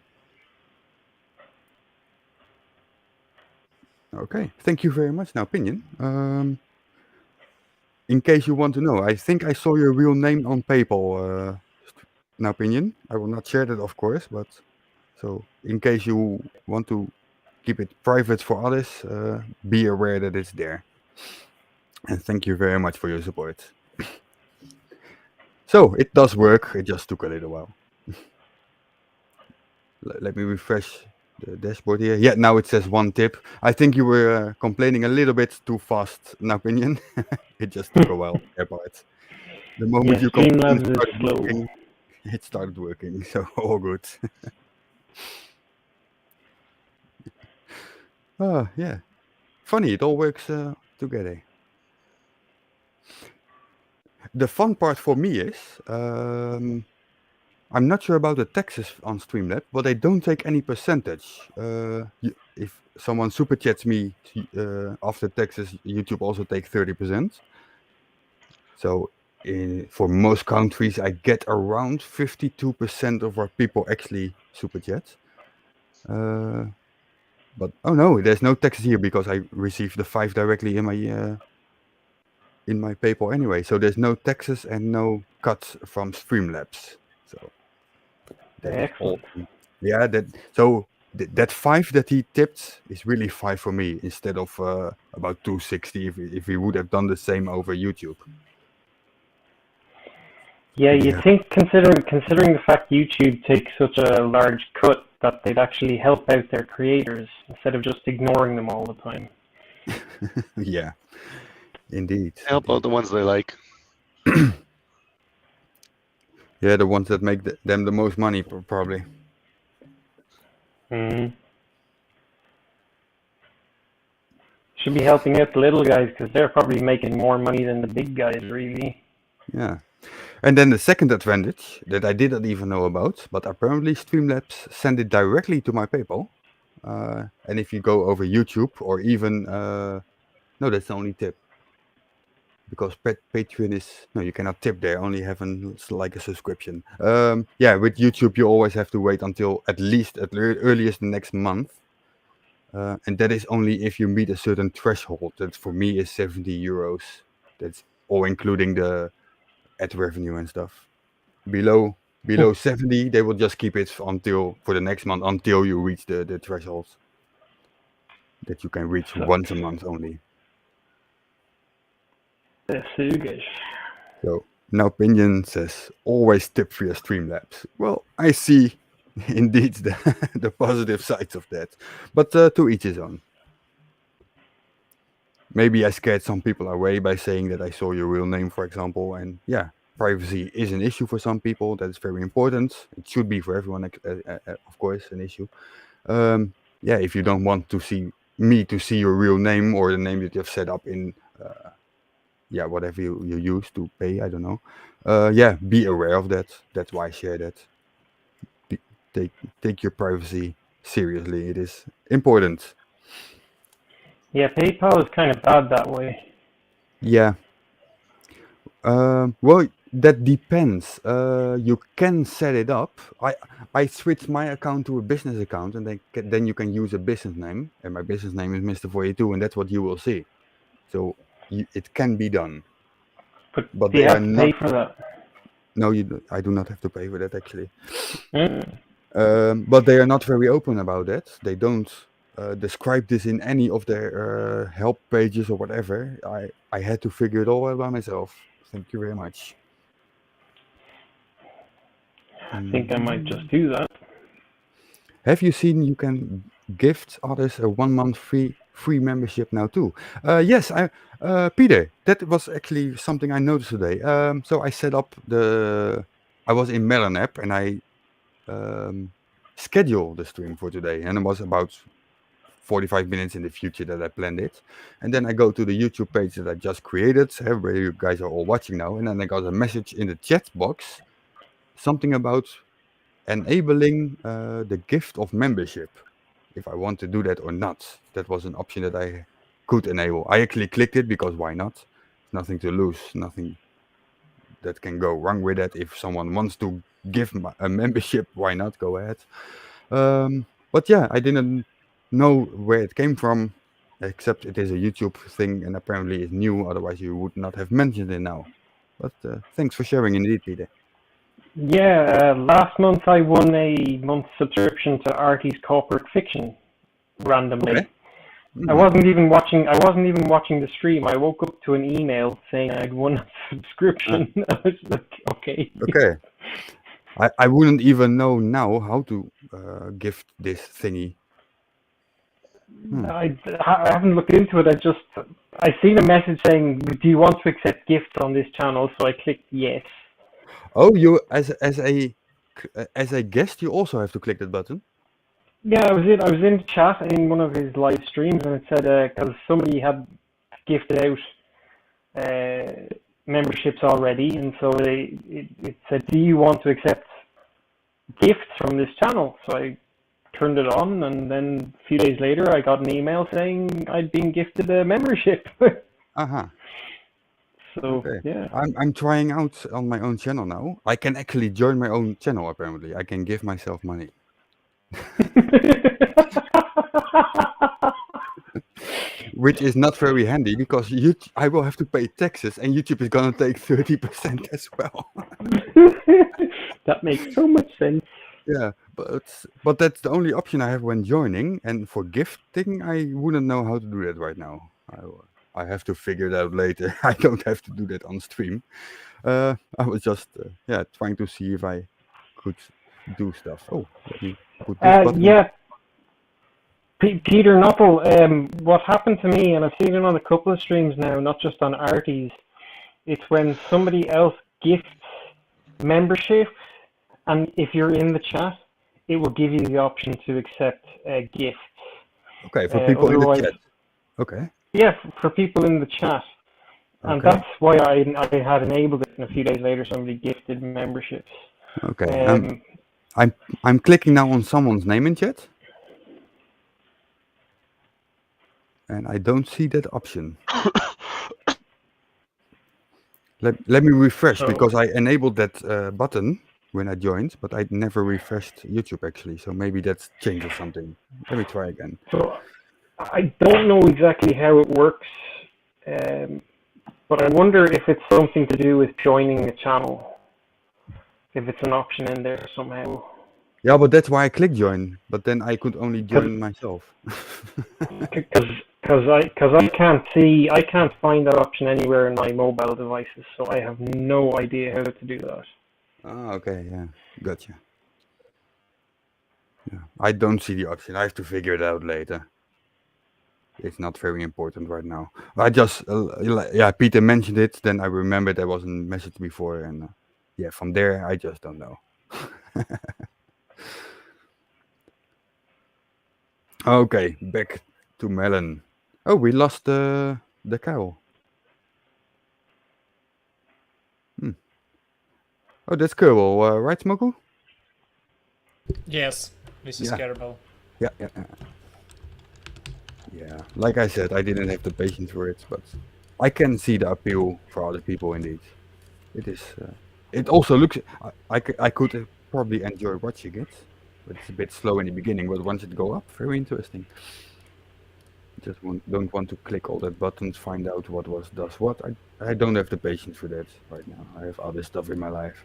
Okay, thank you very much, now opinion. In case you want to know, I think I saw your real name on PayPal, now opinion. I will not share that, of course, but so in case you want to keep it private for others, be aware that it's there. And thank you very much for your support. So it does work. It just took a little while. Let me refresh the dashboard here. Yeah, now it says 1 tip. I think you were complaining a little bit too fast, in opinion. It just took a while. Part. The moment you
Streamlabs is slow.
working, it started working. So all good. Yeah. Funny, it all works together. The fun part for me is, I'm not sure about the taxes on Streamlabs, but they don't take any percentage. If someone super chats me after taxes, YouTube also takes 30%. So for most countries, I get around 52% of what people actually super chat. But oh no, there's no taxes here because I received the 5 directly in my in my PayPal anyway, so there's no taxes and no cuts from Streamlabs. So that is all.
Excellent.
Yeah, that 5 that he tipped is really 5 for me instead of about 260 if he would have done the same over YouTube.
Yeah,
Yeah.
you'd think considering the fact YouTube takes such a large cut that they'd actually help out their creators instead of just ignoring them all the time.
Yeah, indeed.
Help out the ones they like.
Yeah, the ones that make them the most money, probably.
Should be helping out the little guys because they're probably making more money than the big guys, really.
Yeah. And then the second advantage that I didn't even know about, but apparently Streamlabs send it directly to my PayPal. And if you go over YouTube or even, no, that's the only tip. Because Patreon is, no, you cannot tip there, only have like a subscription. Yeah, with YouTube, you always have to wait until at least at earliest next month. And that is only if you meet a certain threshold. That for me is 70 euros. That's all including the ad revenue and stuff. Below 70, they will just keep it for the next month until you reach the thresholds that you can reach once a month only. So now Opinion says always tip via Streamlabs. Well, I see indeed the positive sides of that, but to each his own. Maybe I scared some people away by saying that I saw your real name, for example, and yeah, privacy is an issue for some people. That's very important. It should be for everyone, of course, an issue. Yeah, if you don't want to see your real name or the name that you've set up in, yeah, whatever you use to pay, I don't know. Yeah, be aware of that. That's why I share that. Take your privacy seriously. It is important.
Yeah, PayPal is kind of bad that way.
Yeah. Well, that depends. You can set it up. I switched my account to a business account, and then you can use a business name. And my business name is Mr.42, and that's what you will see. So it can be done.
But do you have to pay for that?
No, I do not have to pay for that actually. But they are not very open about that. They don't describe this in any of their help pages or whatever. I had to figure it all out by myself. Thank you very much.
I think I might just do that.
Have you seen you can gift others a 1 month free membership now too? Yes, Peter, that was actually something I noticed today. So I set up I was in Melon app and I scheduled the stream for today, and it was about 45 minutes in the future that I planned it. And then I go to the YouTube page that I just created, where you guys are all watching now, and then I got a message in the chat box, something about enabling the gift of membership, if I want to do that or not. That was an option that I could enable. I actually clicked it because why not? Nothing to lose, nothing that can go wrong with that. If someone wants to give a membership, why not? Go ahead. But yeah, I didn't know where it came from, except it is a YouTube thing and apparently it's new. Otherwise, you would not have mentioned it now. But thanks for sharing, indeed, Peter.
Yeah, last month I won a month subscription to Artie's Corporate Fiction randomly.
Okay.
I wasn't even watching the stream. I woke up to an email saying I'd won a subscription. I was like, okay.
Okay. I wouldn't even know now how to gift this thingy.
I haven't looked into it. I seen a message saying, "Do you want to accept gifts on this channel?" So I clicked yes.
Oh, you as a guest, you also have to click that button.
Yeah, I was in chat in one of his live streams, and it said because somebody had gifted out memberships already, and so it said, "Do you want to accept gifts from this channel?" So I turned it on, and then a few days later, I got an email saying I'd been gifted a membership. So
Okay.
yeah,
I'm trying out on my own channel now. I can actually join my own channel. Apparently, I can give myself money. which is not very handy because I will have to pay taxes, and YouTube is gonna take 30% as well.
That makes so much sense.
Yeah, but that's the only option I have when joining. And for gifting, I wouldn't know how to do that right now. I have to figure it out later. I don't have to do that on stream. I was just trying to see if I could do stuff. Oh, let me put this button.
Yeah, Peter Nuttall, what happened to me, and I've seen it on a couple of streams now, not just on Artie's, it's when somebody else gifts membership, and if you're in the chat, it will give you the option to accept gifts.
Okay, for people in the chat. Okay.
Yeah, for people in the chat. And
Okay.
that's why I had enabled it, and a few days later somebody gifted memberships.
Okay. I'm clicking now on someone's name in chat, and I don't see that option. Let me refresh, because I enabled that button when I joined, but I never refreshed YouTube actually. So maybe that changes something. Let me try again.
So I don't know exactly how it works, but I wonder if it's something to do with joining the channel. If it's an option in there somehow.
Yeah, but that's why I clicked join. But then I could only join myself.
Because I can't find that option anywhere in my mobile devices, so I have no idea how to do that.
Ah, okay, yeah, gotcha. Yeah, I don't see the option. I have to figure it out later. It's not very important right now. I just, Peter mentioned it, then I remembered there was a message before, and yeah, from there I just don't know. Okay, back to Melon. Oh, we lost the cow. Oh, that's Kerbal, right, Smoku?
Yes, this is Kerbal.
Yeah. Yeah, like I said, I didn't have the patience for it, but I can see the appeal for other people indeed. It is. It also looks. I could probably enjoy watching it, but it's a bit slow in the beginning. But once it go up, very interesting. Just don't want to click all that buttons, find out what does what. I don't have the patience for that right now. I have other stuff in my life.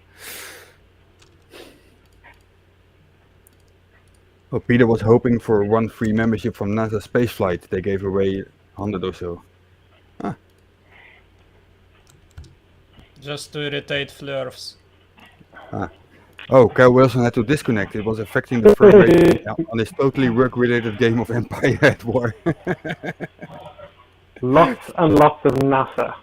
Oh, Peter was hoping for one free membership from NASA spaceflight. They gave away 100 or so. Ah.
Just to irritate Flurfs.
Ah. Oh, Kyle Wilson had to disconnect. It was affecting the frame rate on this totally work-related game of Empire at War.
Lots and lots of NASA.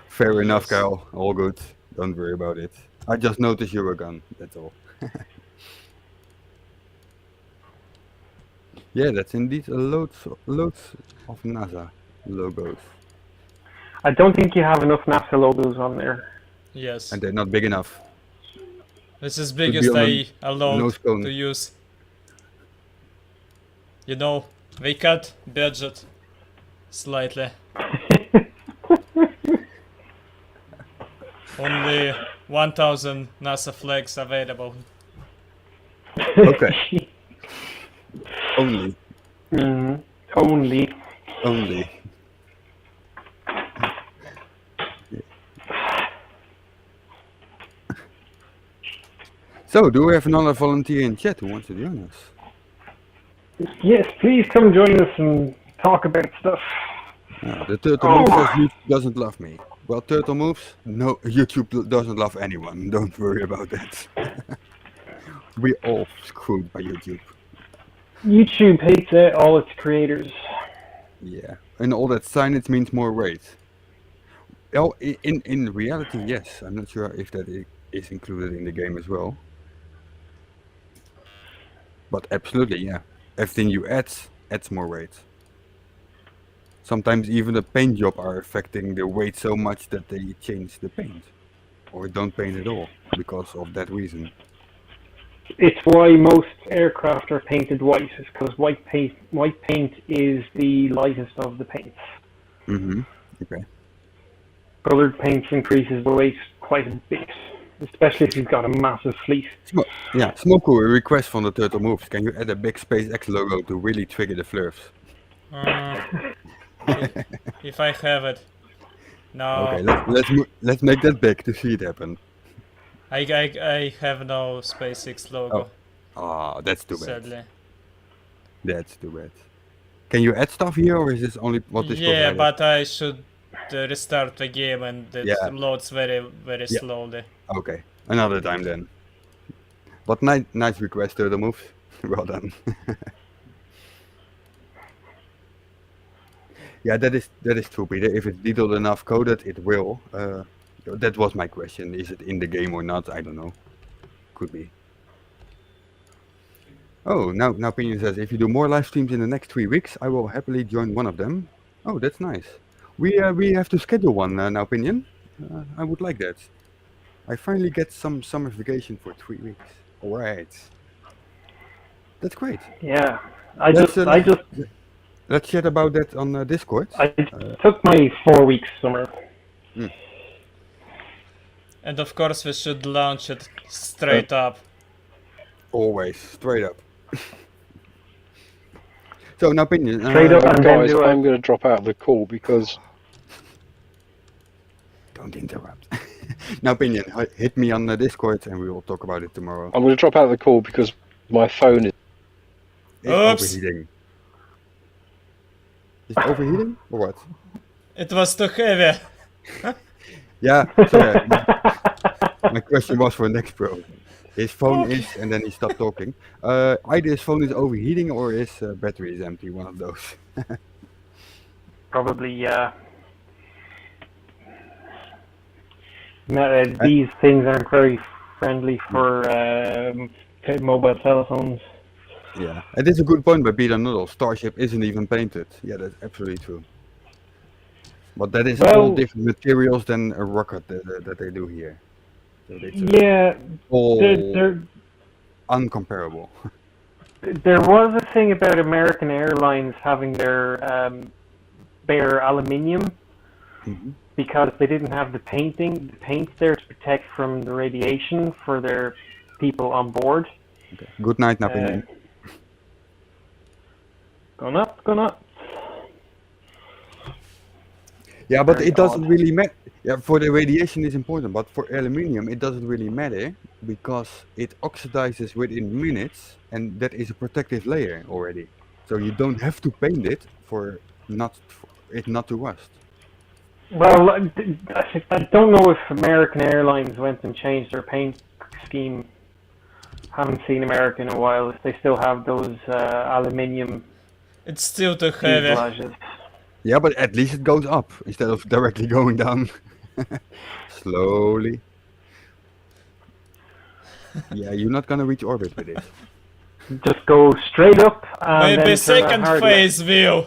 Fair enough, Kyle. All good. Don't worry about it. I just noticed you were gone. That's all. Yeah, that's indeed loads of NASA logos.
I don't think you have enough NASA logos on there.
Yes.
And they're not big enough.
This is biggest I allowed to use. You know, we cut budget slightly. Only 1,000 NASA flags available.
Okay. Only.
Only.
Only. So, do we have another volunteer in chat who wants to join us?
Yes, please come join us and talk about stuff.
The turtle moves says YouTube doesn't love me. Well, turtle moves, no, YouTube doesn't love anyone. Don't worry about that. We're all screwed by YouTube.
YouTube hates all its creators.
Yeah, and all that signage means more rate. Well, in reality, yes. I'm not sure if that is included in the game as well. But absolutely, yeah. Everything you adds more weight. Sometimes even the paint job are affecting the weight so much that they change the paint. Or don't paint at all, because of that reason.
It's why most aircraft are painted white, is because white paint is the lightest of the paints.
Mm-hmm. Okay.
Colored paints increases the weight quite a bit, especially if you've got a massive fleet.
Yeah, Smoku, a request from the Turtle Moves. Can you add a big SpaceX logo to really trigger the flurfs?
If I have it. No,
Okay, let's make that big to see it happen.
I have no SpaceX logo,
Oh, that's too bad.
sadly.
That's too bad. Can you add stuff here, or is this only what is
Yeah,
provided?
but I should restart the game and it
Yeah.
loads very
Yeah.
slowly.
Okay, another time then. But nice request, the moves. Well done. Yeah, that is true, Peter. If it's detailed enough coded, it will. That was my question. Is it in the game or not? I don't know. Could be. Oh, now Pinion says, if you do more live streams in the next 3 weeks, I will happily join one of them. Oh, that's nice. We have to schedule one now, Pinion. I would like that. I finally get some summer vacation for 3 weeks. All right. That's great.
Yeah,
Let's chat about that on Discord.
I took my 4 weeks summer.
And of course we should launch it straight up.
Always straight up. So now, Pinion.
Straight up and then
Guys,
do
I'm going to drop out of the call because...
Don't interrupt. Now, Pinion, hit me on the Discord and we will talk about it tomorrow.
I'm going to drop out of the call because my phone is...
It's
Oops.
overheating. Is it overheating or what?
It was too heavy.
Yeah, sorry. My question was for Next Pro. His phone is, and then he stopped talking. Either his phone is overheating or his battery is empty, one of those.
Probably, these things aren't very friendly for mobile telephones.
Yeah, and it's a good point by Peter Nuddle. Starship isn't even painted. Yeah, that's absolutely true. But that is all different materials than a rocket that they do here. So
Yeah,
all
there
uncomparable.
there was a thing about American Airlines having their bare aluminium because they didn't have the paint there to protect from the radiation for their people on board.
Okay. Good night, Napping.
Going up.
Yeah, but
Very
it doesn't
odd.
really matter. Yeah, for the radiation is important, but for aluminium it doesn't really matter because it oxidizes within minutes, and that is a protective layer already. So you don't have to paint it for it not to rust.
Well, I don't know if American Airlines went and changed their paint scheme. Haven't seen America in a while. If they still have those aluminium
It's still too heavy.
fuselages.
Yeah, but at least it goes up instead of directly going down. Slowly. Yeah, you're not gonna reach orbit with this.
Just go straight up and
Maybe
then
second phase view.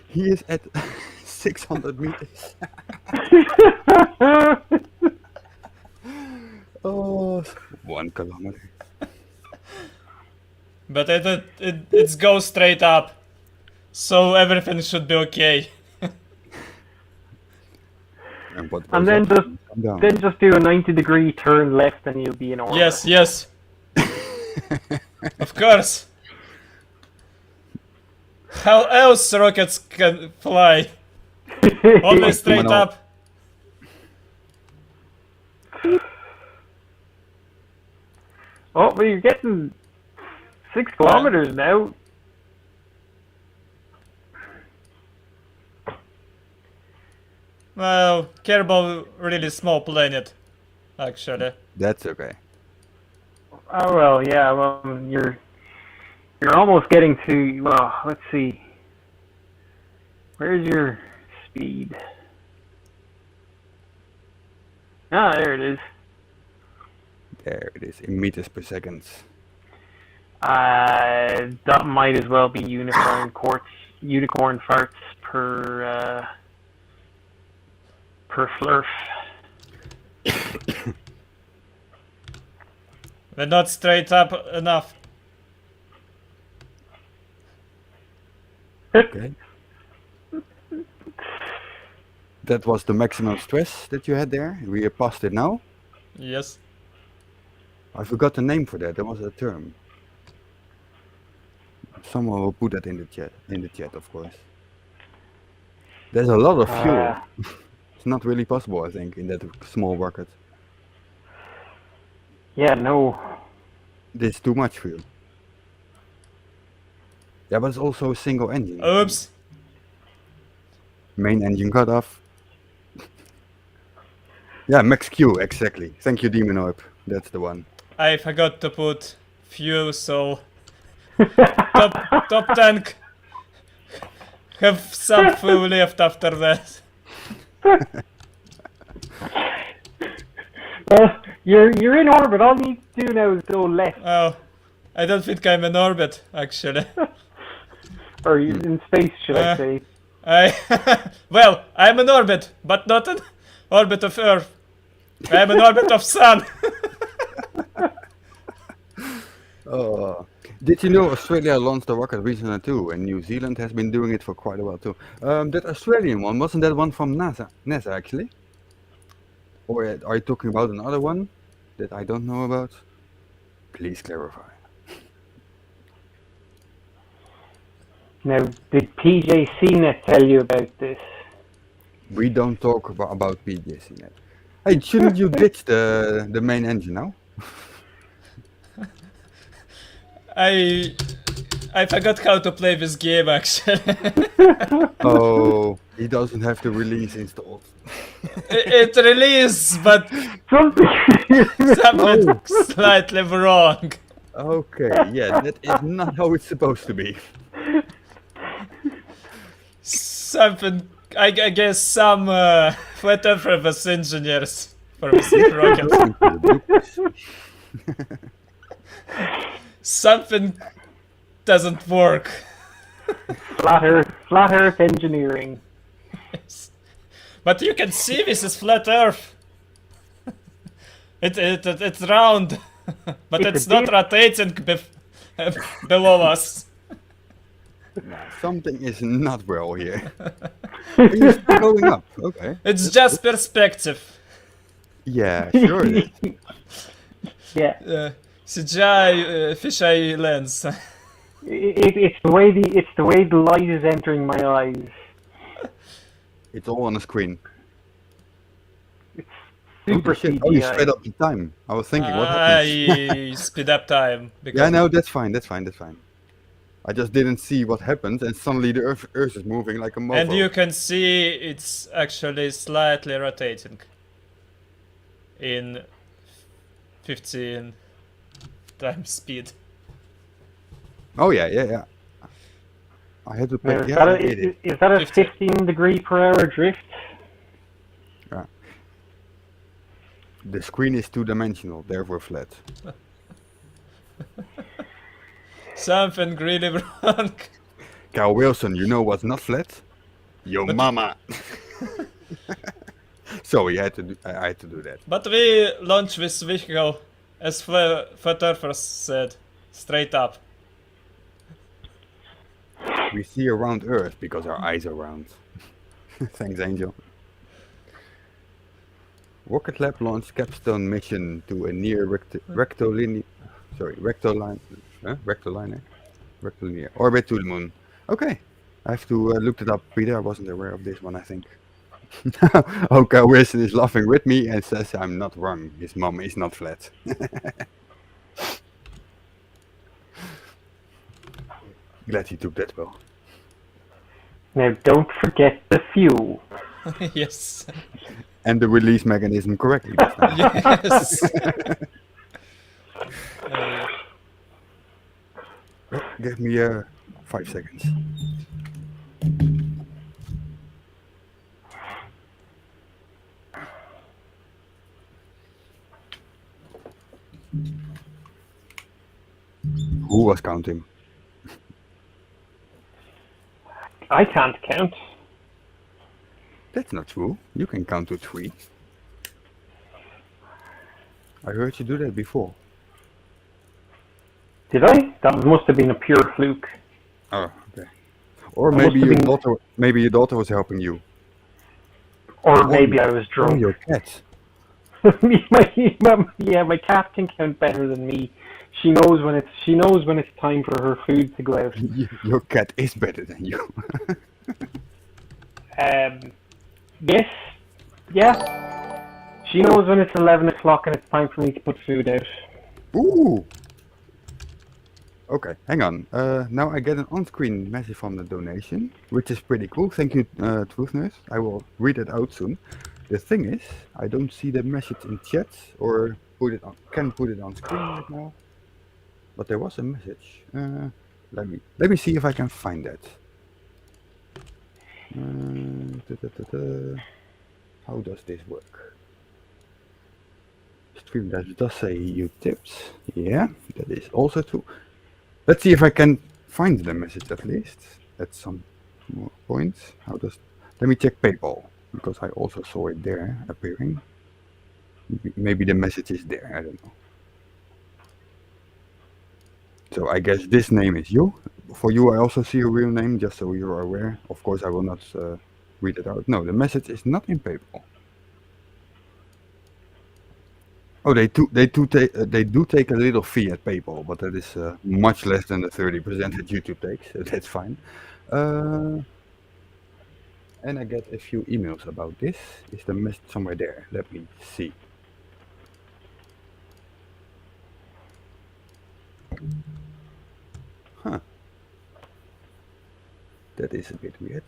He is at 600 meters. Oh, 1 kilometer.
But it goes straight up. So everything should be okay.
And what
And
goes
then
up
just
come down.
then just do a 90-degree turn left and you'll be in orbit.
Yes. Of course. How else rockets can fly? Only straight up.
Oh, but you're getting 6 kilometers now.
Well, Kerbal really small planet, actually.
That's okay.
Oh well, yeah. Well, you're almost getting to. Well, let's see. Where's your speed? Ah, there it is.
There it is, in meters per second.
That might as well be unicorn farts per flurf.
We're not straight up enough.
Okay. That was the maximum stress that you had there. We are past it now.
Yes.
I forgot the name for that. There was a term. Someone will put that in the chat. In the chat, of course. There's a lot of fuel. It's not really possible, I think, in that small rocket.
Yeah, no.
There's too much fuel. Yeah, but it's also a single engine.
Oops.
Main engine cut off. Yeah, max Q, exactly. Thank you, Demon Orb. That's the one.
I forgot to put fuel, so top tank have some fuel left after that.
You're in orbit. All you need to do now is go left.
Oh, I don't think I'm in orbit, actually.
Or you're in space, should I say.
Well, I'm in orbit, but not in orbit of Earth. I'm in orbit of Sun.
Did you know Australia launched the rocket recently too, and New Zealand has been doing it for quite a while too? That Australian one, wasn't that one from NASA actually? Or are you talking about another one that I don't know about? Please clarify.
Now, did PJCnet tell you about this?
We don't talk about PJC yet. Hey, shouldn't you ditch the main engine now?
I forgot how to play this game, actually.
Oh, he doesn't have the release installed.
It released, but something slightly wrong.
Okay, yeah, that is not how it's supposed to be.
Something, I guess some flat earthers engineers for this rocket. Something doesn't work.
Flat Earth engineering.
Yes. But you can see this is flat Earth. It's round, but it's not rotating below us.
Something is not well here. It's still going up. Okay.
It's just perspective.
Yeah, sure it is.
Yeah.
CGI fisheye lens.
It's the way the light is entering my eyes.
It's all on the screen.
Super
CGI. Oh, you
CGI.
sped up the time. I was thinking, what happened?
I speed up time.
Yeah, no, that's fine. That's fine. I just didn't see what happened, and suddenly the Earth is moving like a mofo.
And you can see it's actually slightly rotating in 15 times speed.
Oh yeah. I had to pay.
Now,
Yeah,
is that a 15-degree-per-hour drift?
Yeah. The screen is two-dimensional, therefore flat.
Something really wrong.
Cal Wilson, you know what's not flat? Yo mama. Sorry, I had to do that.
But we launched this vehicle, as Flat Earthers said, straight up.
We see around Earth because our eyes are round. Thanks, Angel. Rocket Lab launched capstone mission to a near rectilinear orbit to the moon. Okay, I have to look it up, Peter. I wasn't aware of this one, I think. Okay, Wilson is laughing with me and says I'm not wrong. His mom is not flat. Glad he took that well.
Now, don't forget the fuel.
Yes.
And the release mechanism correctly this time.
Yes.
Give me 5 seconds. Who was counting?
I can't count.
That's not true. You can count to 3. I heard you do that before.
Did I? That must have been a pure fluke.
Oh, okay. Or maybe your daughter was helping you.
Or maybe I was
Oh,
drunk.
your cat.
my cat can count better than me. She knows when it's time for her food to go out.
Your cat is better than you.
Yes, yeah. She knows when it's 11 o'clock and it's time for me to put food out.
Ooh. Okay, hang on. Now I get an on-screen message from the donation, which is pretty cool. Thank you, Truthness. I will read it out soon. The thing is, I don't see the message in chat or can put it on screen right now. But there was a message. Let me see if I can find that. How does this work? Streamlabs does say you tips. Yeah, that is also true. Let's see if I can find the message at least at some more point. Let me check PayPal because I also saw it there appearing. Maybe the message is there. I don't know. So I guess this name is you. For you, I also see a real name, just so you're aware. Of course, I will not read it out. No, the message is not in PayPal. Oh, they do take a little fee at PayPal, but that is much less than the 30% that YouTube takes. So that's fine. And I get a few emails about this. Is the message somewhere there? Let me see. Huh. That is a bit weird.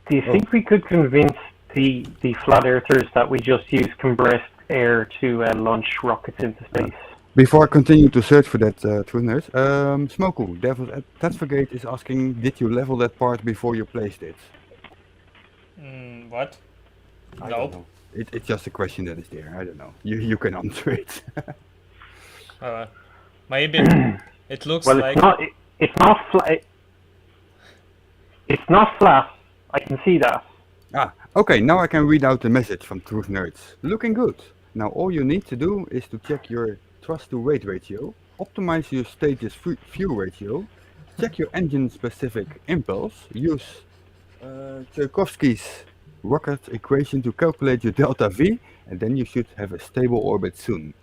Do you think we could convince the flat earthers that we just use compressed air to launch rockets into space?
Before I continue to search for that, Truners, Smoku, Devil's Advocate is asking, did you level that part before you placed it?
What?
I
Nope.
don't know. It's just a question that is there. I don't know. You can answer it.
Maybe it looks
well,
like...
it's not flat. It's not flat. I can see that.
Okay, now I can read out the message from Truth Nerds. Looking good. Now all you need to do is to check your thrust to weight ratio, optimize your stage's fuel ratio, check your engine specific impulse, use Tchaikovsky's rocket equation to calculate your delta V, and then you should have a stable orbit soon.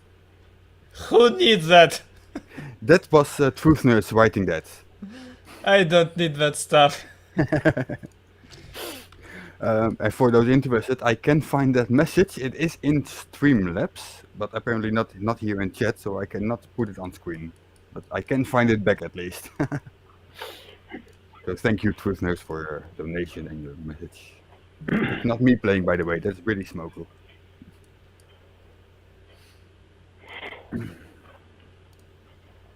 Who needs that?
That was Truth Nerds writing that.
I don't need that stuff.
And for those interested, I can find that message. It is in Streamlabs, but apparently not here in chat, so I cannot put it on screen. But I can find it back at least. So thank you, Truth Nerds, for your donation and your message. It's not me playing, by the way. That's really Smoko.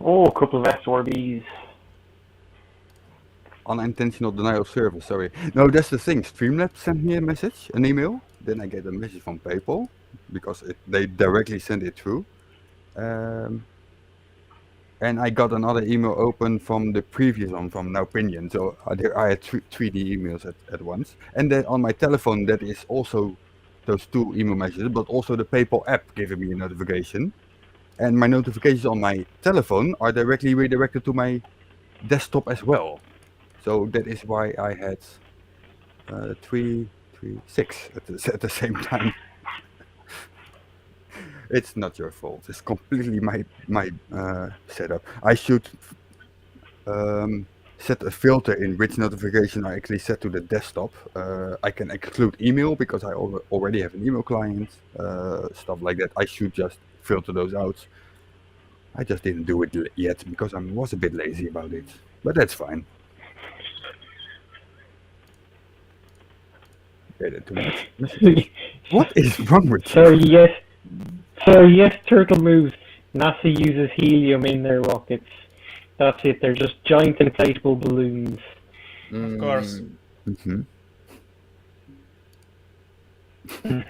Oh, a couple of SRBs.
Unintentional denial of service, sorry. No, that's the thing. Streamlabs sent me a message, an email. Then I get a message from PayPal, because they directly send it through. And I got another email open from the previous one, from Nowpinion. So I had 3D emails at once. And then on my telephone, that is also those two email messages, but also the PayPal app giving me a notification. And my notifications on my telephone are directly redirected to my desktop as well. So that is why I had 6 at the same time. It's not your fault. It's completely my setup. I should set a filter in which notification I actually set to the desktop. I can exclude email because I already have an email client, stuff like that. I should just filter those out. I just didn't do it yet because I was a bit lazy about it, but that's fine. What is wrong with you?
Yes, turtle moves. NASA uses helium in their rockets. That's it, they're just giant inflatable balloons.
Of course.
Mm-hmm.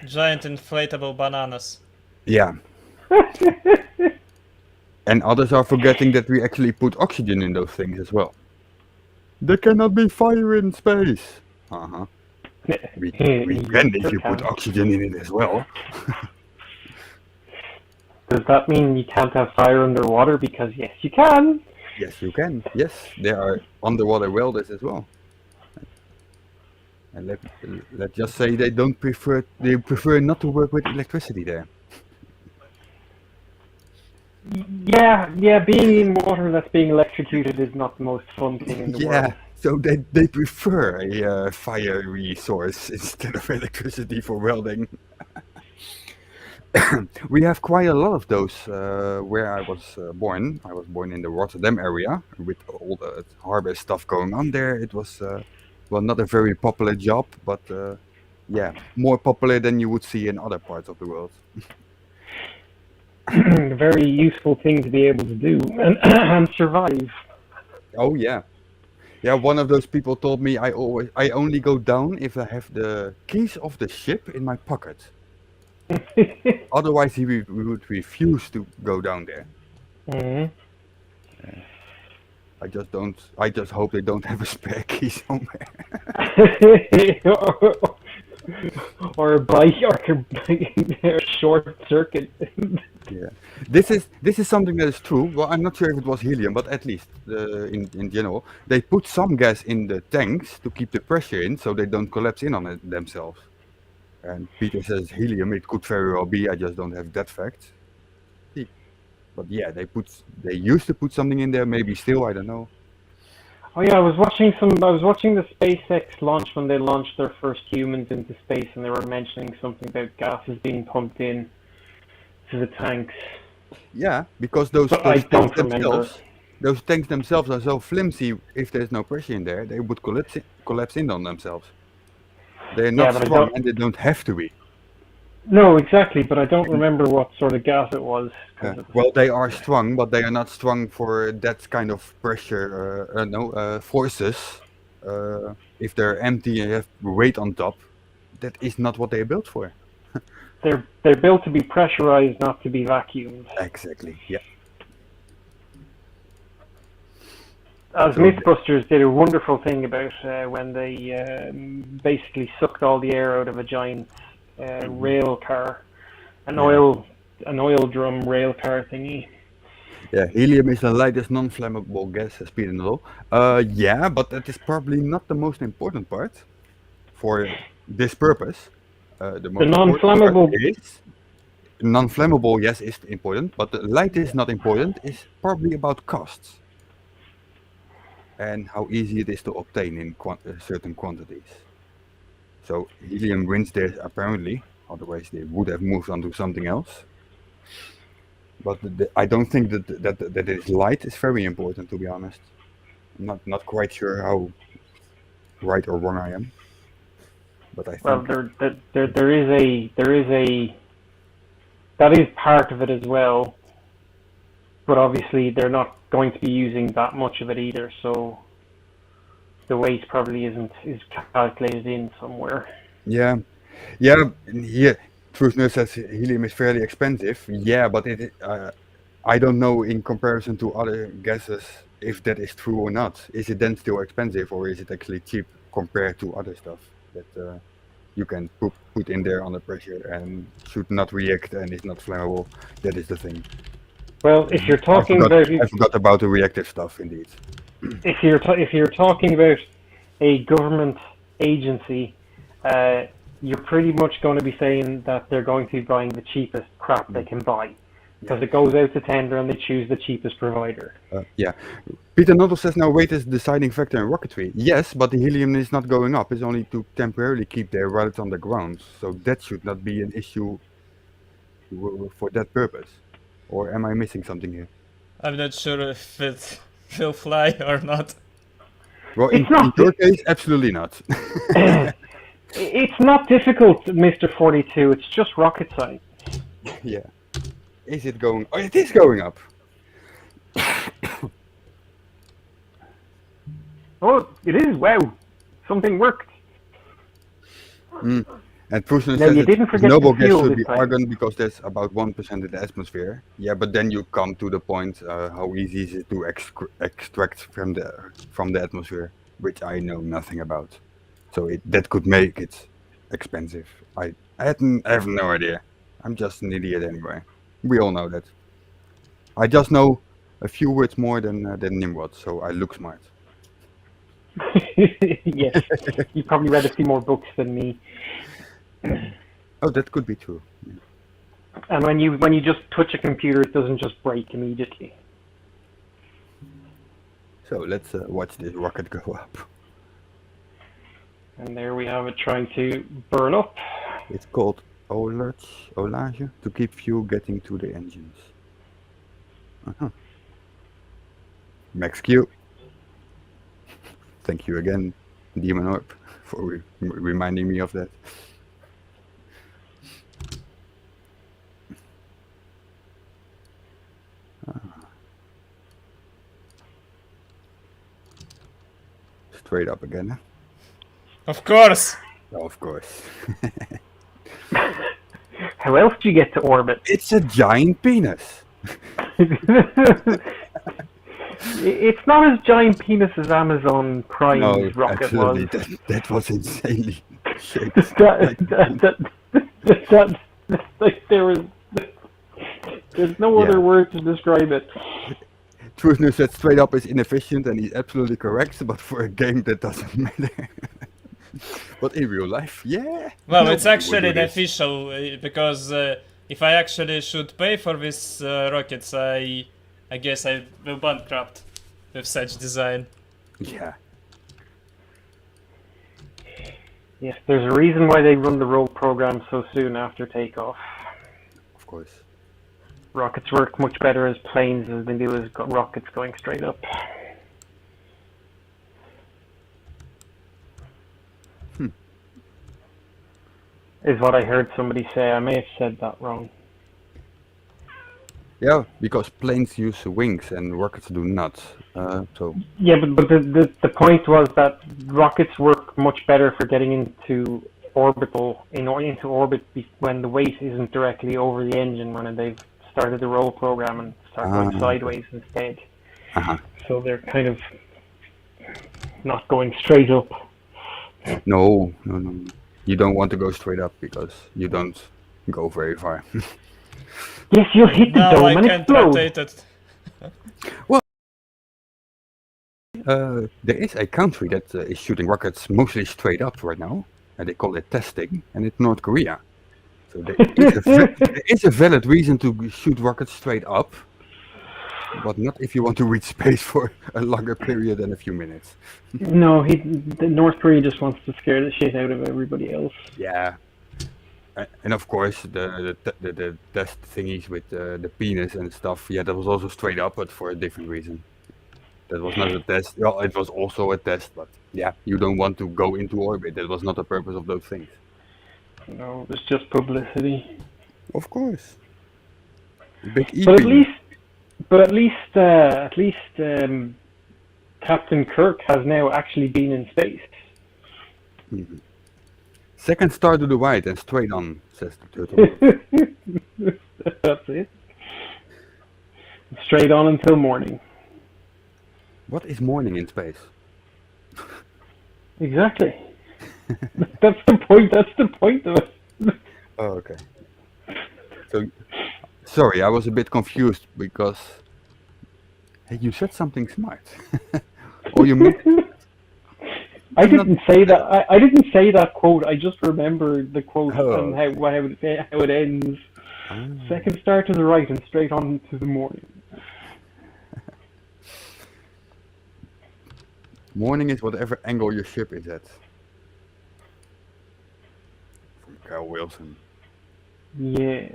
Giant inflatable bananas.
Yeah. And others are forgetting that we actually put oxygen in those things as well. There cannot be fire in space. Uh-huh. We can if you put oxygen in it as well.
Does that mean you can't have fire underwater? Because yes, you can.
Yes, you can. Yes, there are underwater welders as well. And let's just say they prefer not to work with electricity there.
Yeah, being in water that's being electrocuted is not the most fun thing in the world.
So they prefer a fiery source instead of electricity for welding. We have quite a lot of those where I was born. I was born in the Rotterdam area with all the harbor stuff going on there. It was well, not a very popular job, but yeah, more popular than you would see in other parts of the world.
A very useful thing to be able to do and survive.
Oh yeah. Yeah, one of those people told me I only go down if I have the keys of the ship in my pocket. Otherwise, he would refuse to go down there.
Mhm.
I just don't. I just hope they don't have a spare key somewhere.
Or a bike or a short circuit.
Yeah, this is something that is true. Well, I'm not sure if it was helium, but at least in general, they put some gas in the tanks to keep the pressure in, so they don't collapse in on it themselves. And Peter says helium. It could very well be. I just don't have that fact. But yeah, they used to put something in there. Maybe still, I don't know.
Oh yeah, I was watching the SpaceX launch when they launched their first humans into space, and they were mentioning something about gases being pumped in to the tanks.
Yeah, because those
But I
tanks
don't remember.
those tanks themselves are so flimsy. If there's no pressure in there, they would collapse in on themselves. They're
Yeah,
not
but I
strong,
don't.
and they don't have to be.
No, exactly, but I don't remember what sort of gas it was.
Well, they are strong, but they are not strong for that kind of pressure. Forces. If they're empty and you have weight on top, that is not what they're built for.
They're built to be pressurized, not to be vacuumed.
Exactly. Yeah.
As
So
Mythbusters did a wonderful thing about when they basically sucked all the air out of a giant rail car, an oil drum rail car thingy.
Yeah, helium is the lightest non-flammable gas, as Peter knows. Yeah, but that is probably not the most important part for this purpose. The most important part
non-flammable.
is non-flammable. Yes, is important, but the light is not important. It's probably about costs and how easy it is to obtain in certain quantities. So helium wins there apparently. Otherwise, they would have moved on to something else. But I don't think that it is light is very important, to be honest. I'm not quite sure how right or wrong I am, but I think.
Well, there is a that is part of it as well, but obviously they're not going to be using that much of it either. So the weight probably is calculated in somewhere.
Yeah, yeah. Here, Truthner says helium is fairly expensive. Yeah, but I don't know in comparison to other gases if that is true or not. Is it then still expensive, or is it actually cheap compared to other stuff that you can put in there under pressure and should not react and is not flammable? That is the thing.
Well, if you're talking
I forgot about the reactive stuff, indeed.
If you're talking about a government agency, you're pretty much going to be saying that they're going to be buying the cheapest crap they can buy, because it goes out to tender and they choose the cheapest provider.
Yeah. Peter Noddle says now weight is the deciding factor in rocketry. Yes, but the helium is not going up. It's only to temporarily keep their rockets on the ground. So that should not be an issue for that purpose. Or am I missing something here?
I'm not sure if it will fly or not.
Well, in your case, absolutely not.
It's not difficult, Mr. 42. It's just rocket science.
Yeah. Is it going? Oh, it is going up.
Oh, it is. Wow, something worked.
And Prusen
Now,
says
you didn't forget
noble
the
gas
fuel
should
this
be
time.
argon because there's about 1% in the atmosphere. Yeah, but then you come to the point how easy is it to extract from the atmosphere, which I know nothing about. So that could make it expensive. I have no idea. I'm just an idiot anyway. We all know that. I just know a few words more than Nimrod, so I look smart.
Yes, you probably read a few more books than me.
Oh, that could be true. Yeah.
And when you just touch a computer, it doesn't just break immediately.
So let's watch this rocket go up.
And there we have it trying to burn up.
It's called olage to keep fuel getting to the engines. Max Q. Thank you again, Demon Orb, for reminding me of that. Straight up again. Huh?
Of course.
Oh, of course.
How else do you get to orbit?
It's a giant penis.
It's not as giant penis as Amazon Prime's rocket
absolutely.
was.
That was insanely shaped.
There's no other word to describe it.
Trusner said straight up is inefficient, and he's absolutely correct, but for a game that doesn't matter. But in real life, yeah.
Well, it's actually unofficial, because if I actually should pay for these rockets, I guess I will bankrupt with such design.
Yeah.
Yes, there's a reason why they run the roll program so soon after takeoff.
Of course.
Rockets work much better as planes as they do as rockets going straight up. Is what I heard somebody say. I may have said that wrong.
Yeah, because planes use wings and rockets do not. So.
Yeah, but the point was that rockets work much better for getting into into orbit when the weight isn't directly over the engine when they've started the roll program and start going sideways instead. So they're kind of not going straight up.
No. You don't want to go straight up because you don't go very far.
Yes, you'll hit the dome and explode.
Rotate it.
Well, there is a country that is shooting rockets mostly straight up right now, and they call it testing, and it's North Korea. So there is a valid reason to shoot rockets straight up, but not if you want to reach space for a longer period than a few minutes.
No, North Korea just wants to scare the shit out of everybody else.
Yeah. And of course, the test thingies with the penis and stuff, yeah, that was also straight up, but for a different reason. That was not a test. Well, it was also a test, but yeah, you don't want to go into orbit. That was not the purpose of those things.
No, it's just publicity.
Of course. Big E.
But at least Captain Kirk has now actually been in space.
Mm-hmm. Second star to the right and straight on, says the turtle.
That's it. Straight on until morning.
What is morning in space?
Exactly. That's the point. That's the point of it.
Oh, okay. So, sorry, I was a bit confused because hey, you said something smart. Or you meant...
I didn't say that. I didn't say that quote. I just remembered the quote and how it ends. Second star to the right and straight on to the morning.
Morning is whatever angle your ship is at. From Kyle Wilson.
Yes.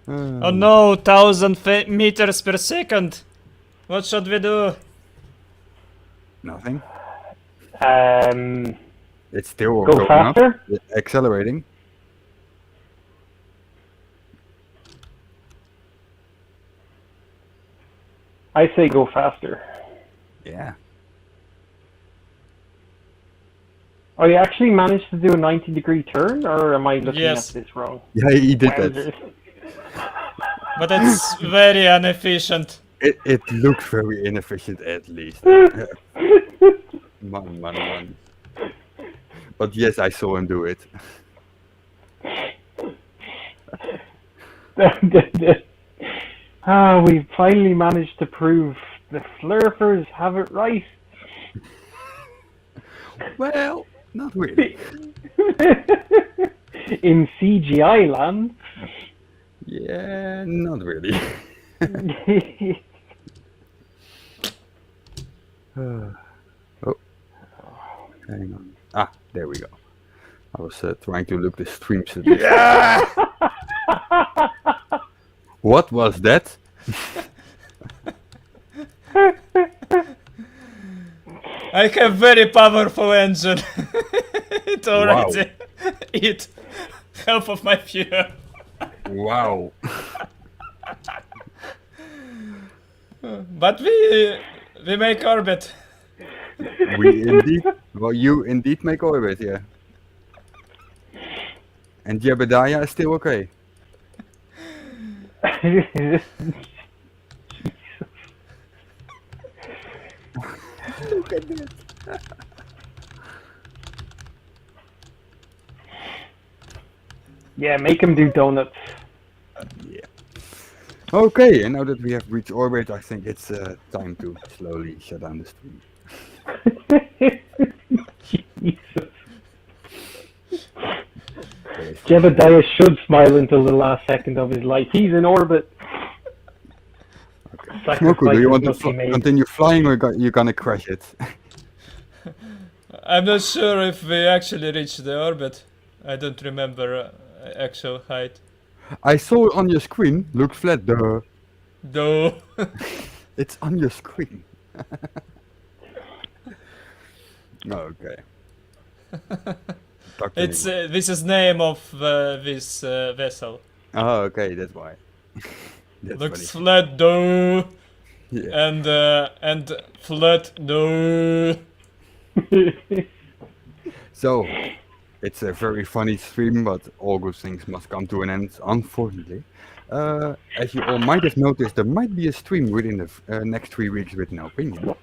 Oh no, 1,000 meters per second. What should we do?
Nothing. It's still
go
going
faster.
Up. It's accelerating.
I say go faster.
Yeah.
Oh, you actually managed to do a 90-degree turn, or am I looking at this wrong?
Yeah, he did that.
But it's very inefficient.
It looks very inefficient, at least. Man. But yes, I saw him do it.
We finally managed to prove The Slurpers have it right.
Well, not really.
In CGI land.
Yeah, not really. Oh, hang on. Ah, there we go. I was trying to look the stream statistics. Yeah! What was that?
I have very powerful engine. It already eat half of my fuel.
Wow.
But we make orbit.
We indeed. Well, you indeed make orbit, yeah. And Jebediah is still okay. Look at this.
Yeah, make him do donuts.
Yeah. Okay, and now that we have reached orbit, I think it's time to slowly shut down the stream.
Jesus. Jebediah should smile until the last second of his life. He's in orbit.
Okay. Smoku, do you want to continue flying or you're gonna crash it?
I'm not sure if we actually reached the orbit. I don't remember actual height.
I saw it on your screen. Looks flat, duh.
No.
It's on your screen. Okay.
It's this is name of this vessel.
Oh, okay, that's why. That's
Looks
funny.
flat though.
Yeah.
And flat though.
So, it's a very funny stream, but all good things must come to an end, unfortunately. As you all might have noticed, there might be a stream within the next 3 weeks with no opinion.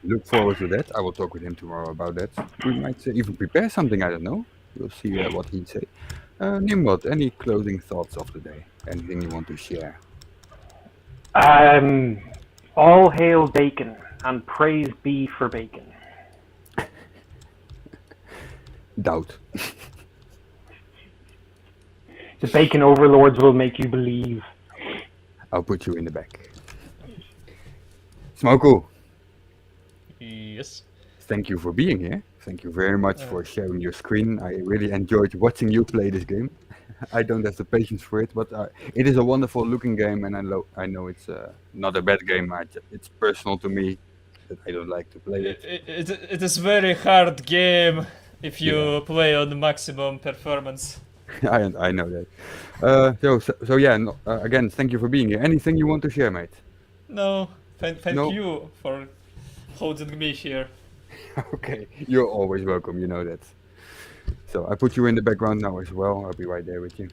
Look forward to that. I will talk with him tomorrow about that. We might even prepare something, I don't know. We'll see what he'd say. Nimrod, any closing thoughts of the day? Anything you want to share?
All hail bacon, and praise be for bacon.
Doubt.
The bacon overlords will make you believe.
I'll put you in the back. Smoku.
Yes.
Thank you for being here. Thank you very much for sharing your screen. I really enjoyed watching you play this game. I don't have the patience for it, but it is a wonderful looking game, and I know it's not a bad game. It's personal to me that I don't like to play it.
It is very hard game if you play on the maximum performance.
I know that. So yeah, again, thank you for being here. Anything you want to share, mate?
No, thank
No?
you for holding me here.
Okay, you're always welcome, you know that. So I put you in the background now as well. I'll be right there with you.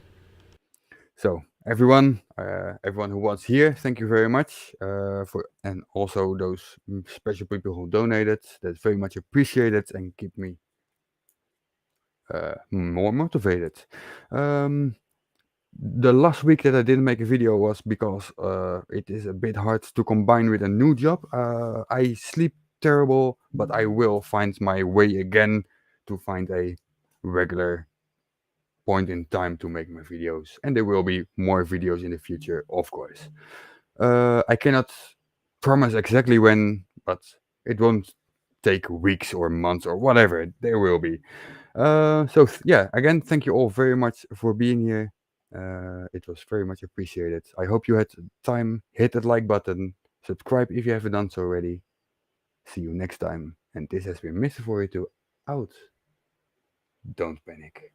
So everyone who was here, thank you very much and also those special people who donated. That's very much appreciated and keep me more motivated. The last week that I didn't make a video was because it is a bit hard to combine with a new job. I sleep terrible, but I will find my way again to find a regular point in time to make my videos, and there will be more videos in the future, of course. I cannot promise exactly when, but it won't take weeks or months or whatever. There will be. Yeah, again, thank you all very much for being here. It was very much appreciated. I hope you had time. Hit that like button. Subscribe if you haven't done so already. See you next time. And this has been Mr. 42 out. Don't panic.